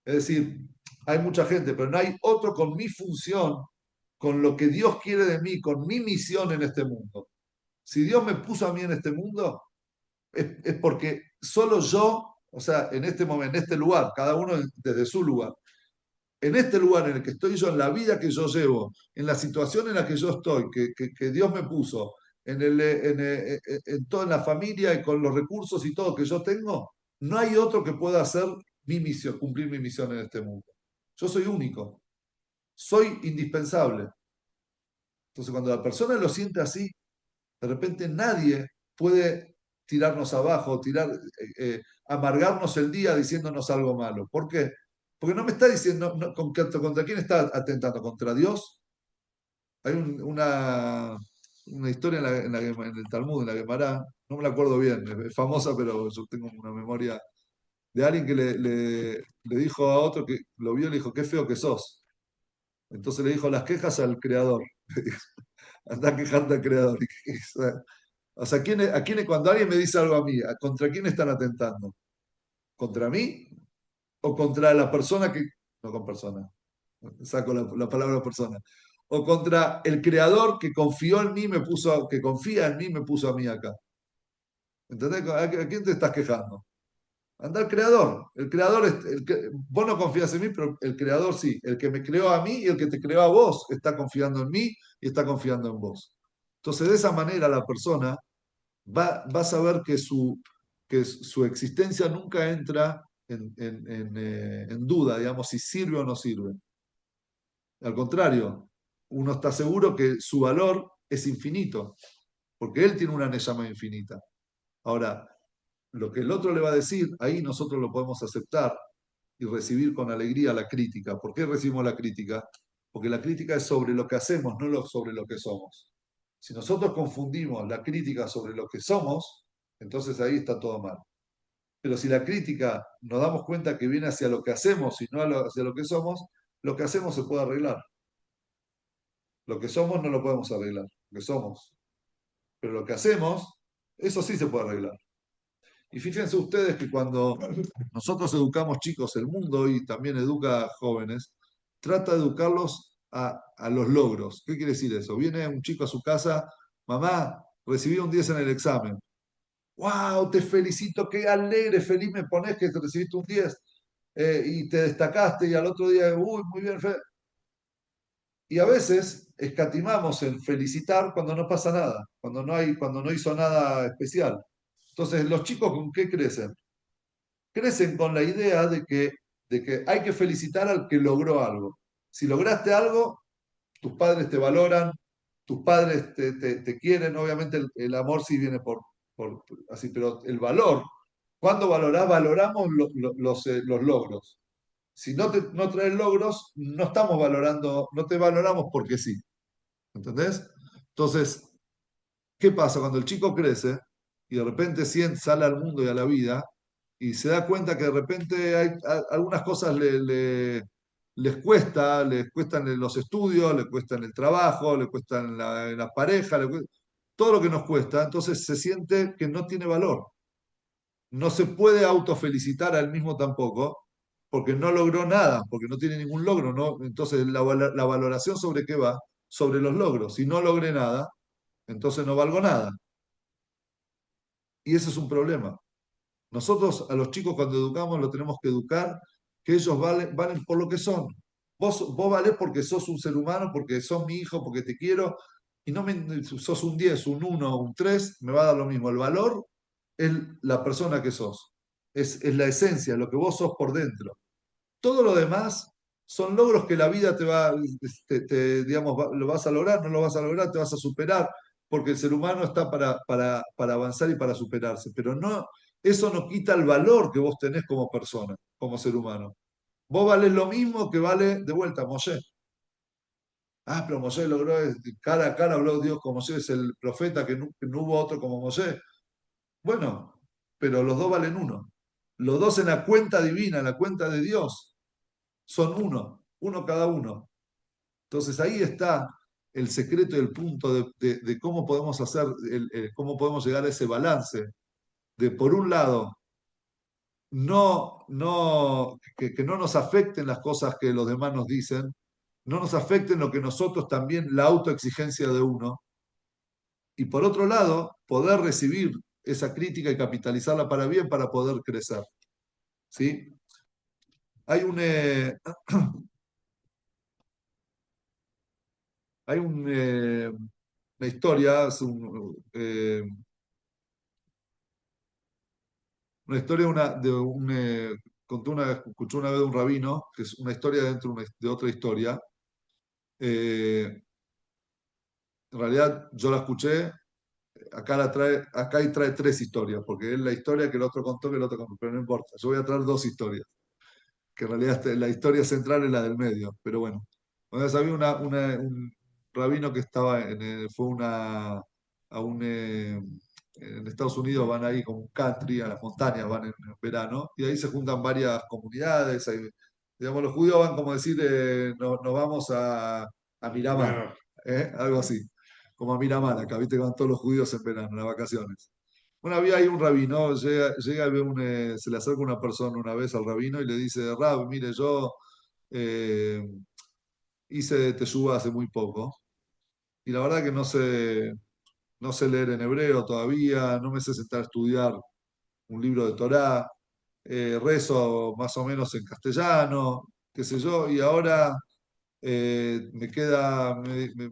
Speaker 1: Es decir, hay mucha gente, pero no hay otro con mi función, con lo que Dios quiere de mí, con mi misión en este mundo. Si Dios me puso a mí en este mundo, es porque solo yo, o sea, en este momento, en este lugar, cada uno desde su lugar, en este lugar en el que estoy yo, en la vida que yo llevo, en la situación en la que yo estoy, que Dios me puso, en toda la familia y con los recursos y todo que yo tengo, no hay otro que pueda hacer mi misión, cumplir mi misión en este mundo. Yo soy único. soy indispensable. Entonces, cuando la persona lo siente así, de repente nadie puede tirarnos abajo, amargarnos el día diciéndonos algo malo. ¿Por qué? Porque no me está diciendo, ¿contra quién está atentando? ¿Contra Dios? Hay una historia en el Talmud, en la Gemara, no me la acuerdo bien, es famosa, pero yo tengo una memoria de alguien que le dijo a otro que lo vio y le dijo, qué feo que sos. Entonces le dijo las quejas al creador. Anda a quejarte al creador. O sea, cuando alguien me dice algo a mí, ¿contra quién están atentando? ¿Contra mí o contra la persona que... No con persona, saco la palabra persona. O contra el creador que confió en mí, que confía en mí, me puso a mí acá. ¿Entendés? ¿A quién te estás quejando? Anda al creador. El creador, vos no confías en mí, pero el creador sí. El que me creó a mí y el que te creó a vos está confiando en mí y está confiando en vos. Entonces, de esa manera la persona va a saber que su existencia nunca entra en duda, digamos, si sirve o no sirve. Al contrario, uno está seguro que su valor es infinito, porque él tiene una Neyama infinita. Ahora, lo que el otro le va a decir, ahí nosotros lo podemos aceptar y recibir con alegría la crítica. ¿Por qué recibimos la crítica? Porque la crítica es sobre lo que hacemos, no sobre lo que somos. Si nosotros confundimos la crítica sobre lo que somos, entonces ahí está todo mal. Pero si la crítica nos damos cuenta que viene hacia lo que hacemos y no hacia lo que somos, lo que hacemos se puede arreglar. Lo que somos no lo podemos arreglar, lo que somos. Pero lo que hacemos, eso sí se puede arreglar. Y fíjense ustedes que cuando nosotros educamos chicos, el mundo hoy también educa a jóvenes, trata de educarlos a los logros. ¿Qué quiere decir eso? Viene un chico a su casa, mamá, recibí un 10 en el examen. ¡Wow! Te felicito, qué alegre, feliz me pones que te recibiste un 10 y te destacaste y al otro día, uy, muy bien, y a veces escatimamos en felicitar cuando no pasa nada, cuando no hizo nada especial. Entonces, los chicos ¿con qué crecen? Crecen con la idea de que hay que felicitar al que logró algo. Si lograste algo, tus padres te valoran, tus padres te quieren, obviamente el amor sí viene así, pero el valor, ¿cuándo valorás? Valoramos los logros. Si no traes logros, no estamos valorando, no te valoramos porque sí. ¿Entendés? Entonces, ¿qué pasa cuando el chico crece y de repente sale al mundo y a la vida y se da cuenta que de repente algunas cosas les cuestan en los estudios, les cuestan el trabajo, les cuestan la pareja, todo lo que nos cuesta, entonces se siente que no tiene valor. No se puede autofelicitar a él mismo tampoco, porque no logró nada, porque no tiene ningún logro, ¿no? Entonces, la valoración sobre qué va, sobre los logros. Si no logré nada, entonces no valgo nada. Y ese es un problema. Nosotros a los chicos cuando educamos los tenemos que educar que ellos valen por lo que son. Vos valés porque sos un ser humano, porque sos mi hijo, porque te quiero, y no sos un 10 un uno un 3 me va a dar lo mismo. El valor es la persona que sos, es la esencia, lo que vos sos por dentro. Todo lo demás son logros que la vida digamos, lo vas a lograr, no lo vas a lograr, te vas a superar, porque el ser humano está para avanzar y para superarse. Pero no, eso no quita el valor que vos tenés como persona, como ser humano. Vos valés lo mismo que vale de vuelta Moshe. Ah, pero Moshe logró, cara a cara habló Dios con Moshe, es el profeta que no hubo otro como Moshe. Bueno, pero los dos valen uno. Los dos en la cuenta divina, en la cuenta de Dios son uno cada uno. Entonces ahí está el secreto y el punto de cómo podemos cómo podemos llegar a ese balance de, por un lado, que no nos afecten las cosas que los demás nos dicen, no nos afecten lo que nosotros también, la autoexigencia de uno, y por otro lado, poder recibir esa crítica y capitalizarla para bien para poder crecer. ¿Sí? Hay un, hay una historia, una historia escuché una vez de un rabino, que es una historia dentro de otra historia, En realidad yo la escuché, acá y trae tres historias, porque es la historia que el otro contó, que el otro contó, pero no importa. Yo voy a traer dos historias, que en realidad la historia central es la del medio, pero bueno. Entonces había un rabino que estaba fue a un, en Estados Unidos van ahí como un country, a las montañas, van en verano, y ahí se juntan varias comunidades. Digamos, los judíos van como decir, nos vamos a Miramar,
Speaker 2: Claro.
Speaker 1: algo así, como a Miramar, acá viste que van todos los judíos en verano, en las vacaciones. Bueno, había ahí un rabino, llega y ve se le acerca una persona una vez al rabino y le dice, Rab, mire, yo eh, hice teshuvá hace muy poco y la verdad que no sé leer en hebreo todavía, no me sé sentar a estudiar un libro de Torá, rezo más o menos en castellano, qué sé yo, y ahora me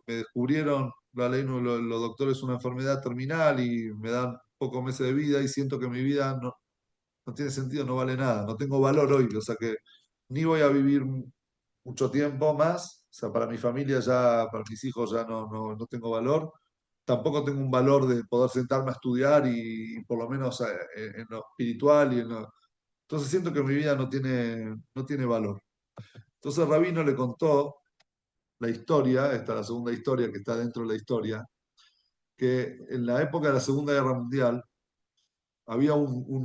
Speaker 1: descubrieron, la ley, los doctores, una enfermedad terminal y me dan pocos meses de vida y siento que mi vida no tiene sentido, no vale nada, no tengo valor hoy, o sea que ni voy a vivir mucho tiempo más, o sea, para mi familia ya, para mis hijos ya no tengo valor, tampoco tengo un valor de poder sentarme a estudiar y por lo menos en lo espiritual Entonces siento que mi vida no tiene valor. Entonces Rabino le contó la historia, esta es la segunda historia que está dentro de la historia, que en la época de la Segunda Guerra Mundial, había un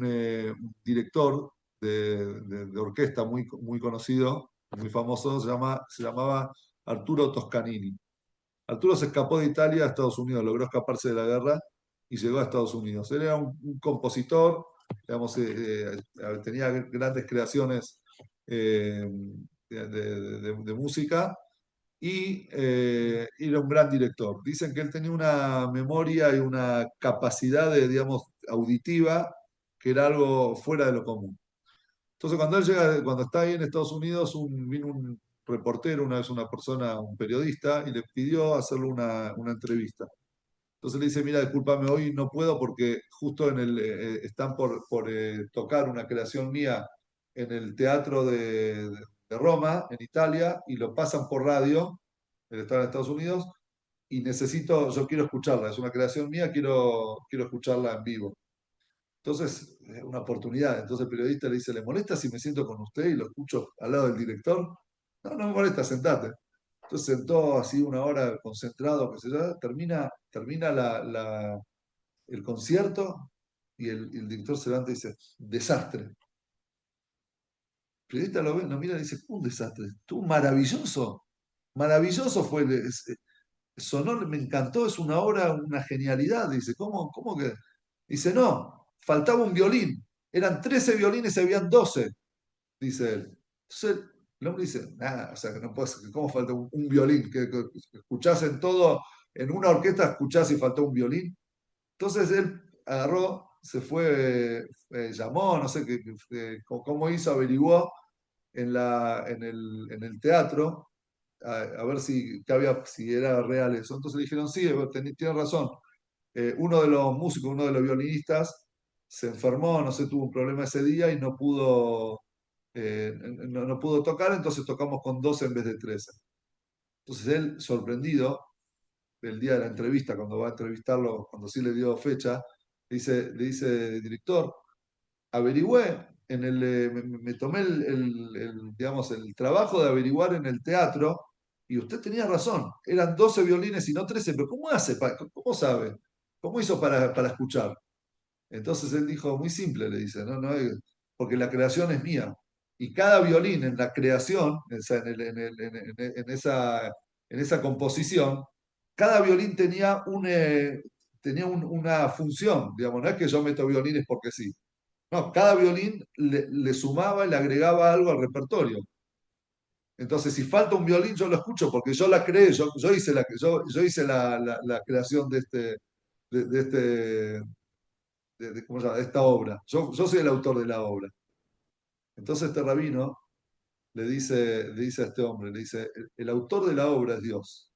Speaker 1: director de orquesta muy conocido, muy famoso, se llamaba Arturo Toscanini. Arturo se escapó de Italia a Estados Unidos, logró escaparse de la guerra y llegó a Estados Unidos. Él era un compositor, digamos, tenía grandes creaciones eh, de música y era un gran director. Dicen que él tenía una memoria y una capacidad digamos, auditiva que era algo fuera de lo común. Entonces, cuando él llega, cuando está ahí en Estados Unidos, vino un reportero, una vez una persona, un periodista, y le pidió hacerle una entrevista. Entonces le dice, mira, discúlpame, hoy no puedo porque justo están por tocar una creación mía en el Teatro de Roma, en Italia, y lo pasan por radio, él está en Estados Unidos, y yo quiero escucharla, es una creación mía, quiero escucharla en vivo. Entonces, una oportunidad. Entonces el periodista le dice, ¿le molesta si me siento con usted y lo escucho al lado del director? No, no me molesta, sentate. Entonces sentó así una hora concentrado, que se yo, termina el concierto y el director se levanta y dice, desastre. El periodista lo ve, lo mira y dice, un desastre, estuvo maravilloso, maravilloso fue, sonó, me encantó, es una obra, una genialidad. Dice, cómo que? Dice, no, faltaba un violín, eran 13 violines y habían 12, dice él. Entonces el hombre dice, nada, o sea, que no puede ser, ¿cómo falta un violín? Que escuchás en todo, en una orquesta escuchás y faltó un violín. Entonces él agarró, se fue, llamó, no sé cómo hizo, averiguó en el teatro a ver si era real eso. Entonces le dijeron, sí, tiene razón. Uno de los músicos, uno de los violinistas, se enfermó, no sé, tuvo un problema ese día y no pudo tocar, entonces tocamos con 12 en vez de 13. Entonces él, sorprendido, el día de la entrevista, cuando va a entrevistarlo, cuando sí le dio fecha, le dice, director, averigüé, me tomé digamos, el trabajo de averiguar en el teatro y usted tenía razón, eran 12 violines y no 13, pero ¿cómo hace? ¿Cómo sabe? ¿Cómo hizo para escuchar? Entonces él dijo, muy simple, le dice, no, no, porque la creación es mía. Y cada violín en la creación, o sea, en esa composición, cada violín tenía una función, digamos, no es que yo meto violines porque sí. No, cada violín le sumaba y le agregaba algo al repertorio. Entonces, si falta un violín, yo lo escucho porque yo la creé, yo hice yo hice la creación de este, ¿cómo se llama? De esta obra. Yo soy el autor de la obra. Entonces este rabino le dice a este hombre, le dice, el autor de la obra es Dios.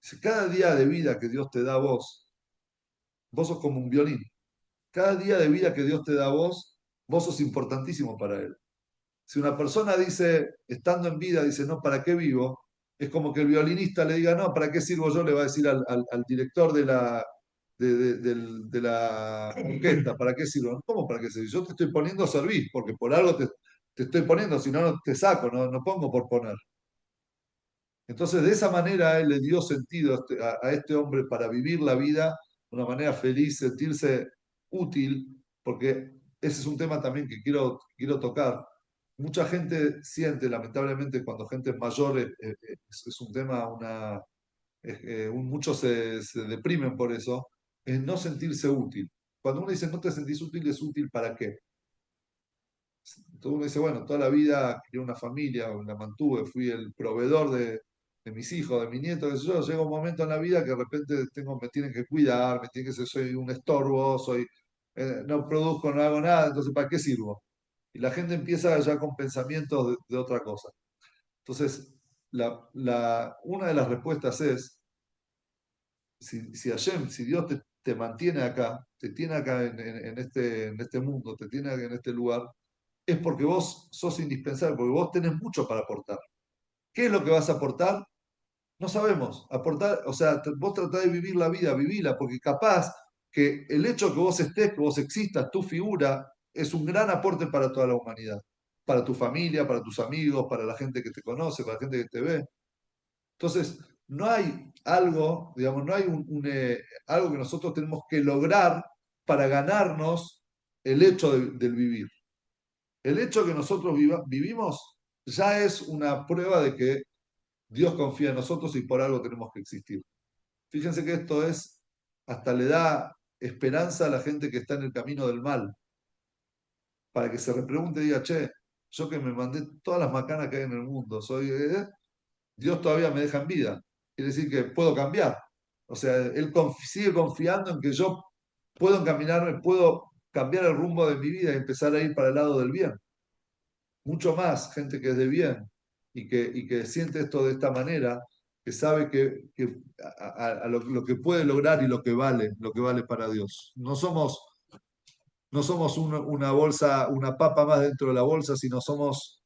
Speaker 1: Dice, cada día de vida que Dios te da a vos sos como un violín. Cada día de vida que Dios te da a vos sos importantísimo para Él. Si una persona dice, estando en vida, dice, no, ¿para qué vivo? Es como que el violinista le diga, no, ¿para qué sirvo yo? Le va a decir al director de la orquesta, ¿para qué sirvo? ¿Cómo para qué sirvo? Yo te estoy poniendo a servir, porque por algo te estoy poniendo, si no, no te saco, no pongo por poner. Entonces, de esa manera, él le dio sentido a este hombre para vivir la vida de una manera feliz, sentirse útil, porque ese es un tema también que quiero tocar. Mucha gente siente, lamentablemente, cuando gente es mayor, es un tema, muchos se deprimen por eso, es no sentirse útil. Cuando uno dice no te sentís útil, ¿es útil para qué? Entonces uno dice, bueno, toda la vida crié una familia, la mantuve, fui el proveedor de mis hijos, de mis nietos, qué sé yo. Llega un momento en la vida que de repente me tienen que cuidar, me tienen que ser, soy un estorbo, no produzco, no hago nada, entonces ¿para qué sirvo? Y la gente empieza ya con pensamientos de otra cosa. Entonces, una de las respuestas es, si Hashem, si Dios te mantiene acá, te tiene acá en este mundo, te tiene en este lugar, es porque vos sos indispensable, porque vos tenés mucho para aportar. ¿Qué es lo que vas a aportar? No sabemos. Aportar, o sea, vos tratás de vivir la vida, vivila, porque capaz que el hecho que vos estés, que vos existas, tu figura, es un gran aporte para toda la humanidad. Para tu familia, para tus amigos, para la gente que te conoce, para la gente que te ve. Entonces, no hay algo, digamos, no hay algo que nosotros tenemos que lograr para ganarnos el hecho del vivir. El hecho que nosotros vivimos ya es una prueba de que Dios confía en nosotros y por algo tenemos que existir. Fíjense que esto hasta le da esperanza a la gente que está en el camino del mal, para que se repregunte y diga, che, yo que me mandé todas las macanas que hay en el mundo, Dios todavía me deja en vida. Quiere decir que puedo cambiar. O sea, Él sigue confiando en que yo puedo encaminarme, puedo cambiar el rumbo de mi vida y empezar a ir para el lado del bien. Mucho más gente que es de bien y que siente esto de esta manera, que sabe que a lo que puede lograr y lo que vale para Dios. No somos una bolsa, una papa más dentro de la bolsa, sino somos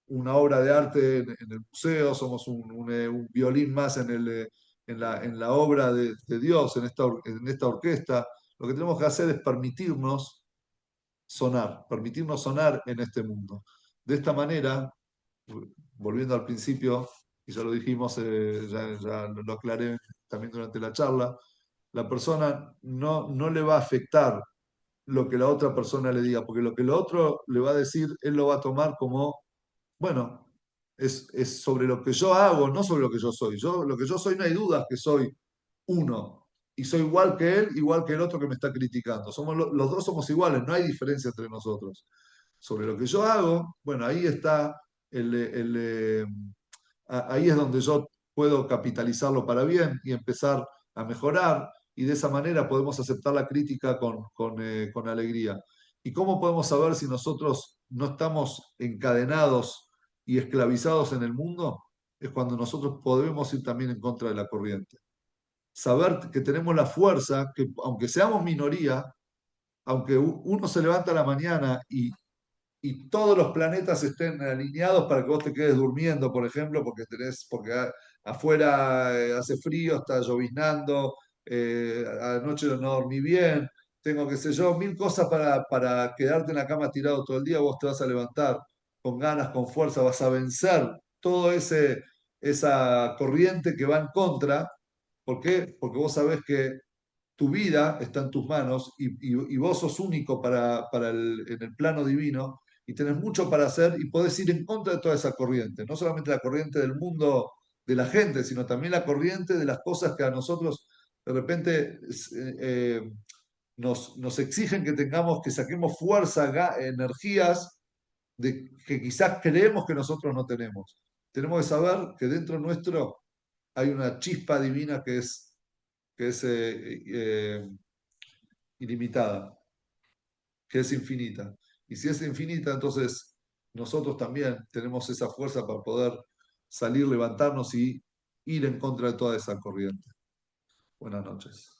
Speaker 1: una obra de arte en el museo, somos un violín más en la obra de Dios, en esta orquesta. Lo que tenemos que hacer es permitirnos sonar en este mundo. De esta manera, volviendo al principio, y ya lo dijimos, ya lo aclaré también durante la charla, la persona no le va a afectar lo que la otra persona le diga, porque lo que el otro le va a decir, él lo va a tomar como, bueno, es sobre lo que yo hago, no sobre lo que yo soy. Lo que yo soy no hay dudas que soy uno, y soy igual que él, igual que el otro que me está criticando. Los dos somos iguales, no hay diferencia entre nosotros. Sobre lo que yo hago, bueno, ahí está ahí es donde yo puedo capitalizarlo para bien y empezar a mejorar, y de esa manera podemos aceptar la crítica con alegría. ¿Y cómo podemos saber si nosotros no estamos encadenados y esclavizados en el mundo? Es cuando nosotros podemos ir también en contra de la corriente. Saber que tenemos la fuerza, que aunque seamos minoría, aunque uno se levanta a la mañana y todos los planetas estén alineados para que vos te quedes durmiendo, por ejemplo, porque afuera hace frío, está lloviznando, anoche no dormí bien, tengo, qué sé yo, mil cosas para quedarte en la cama tirado todo el día. Vos te vas a levantar con ganas, con fuerza, vas a vencer todo esa corriente que va en contra. ¿Por qué? Porque vos sabés que tu vida está en tus manos y vos sos único en el plano divino, y tenés mucho para hacer y podés ir en contra de toda esa corriente. No solamente la corriente del mundo de la gente, sino también la corriente de las cosas que a nosotros de repente nos exigen que tengamos, que saquemos fuerza, energías que quizás creemos que nosotros no tenemos. Tenemos que saber que dentro nuestro hay una chispa divina que es ilimitada, que es infinita. Y si es infinita, entonces nosotros también tenemos esa fuerza para poder salir, levantarnos y ir en contra de toda esa corriente. Buenas noches.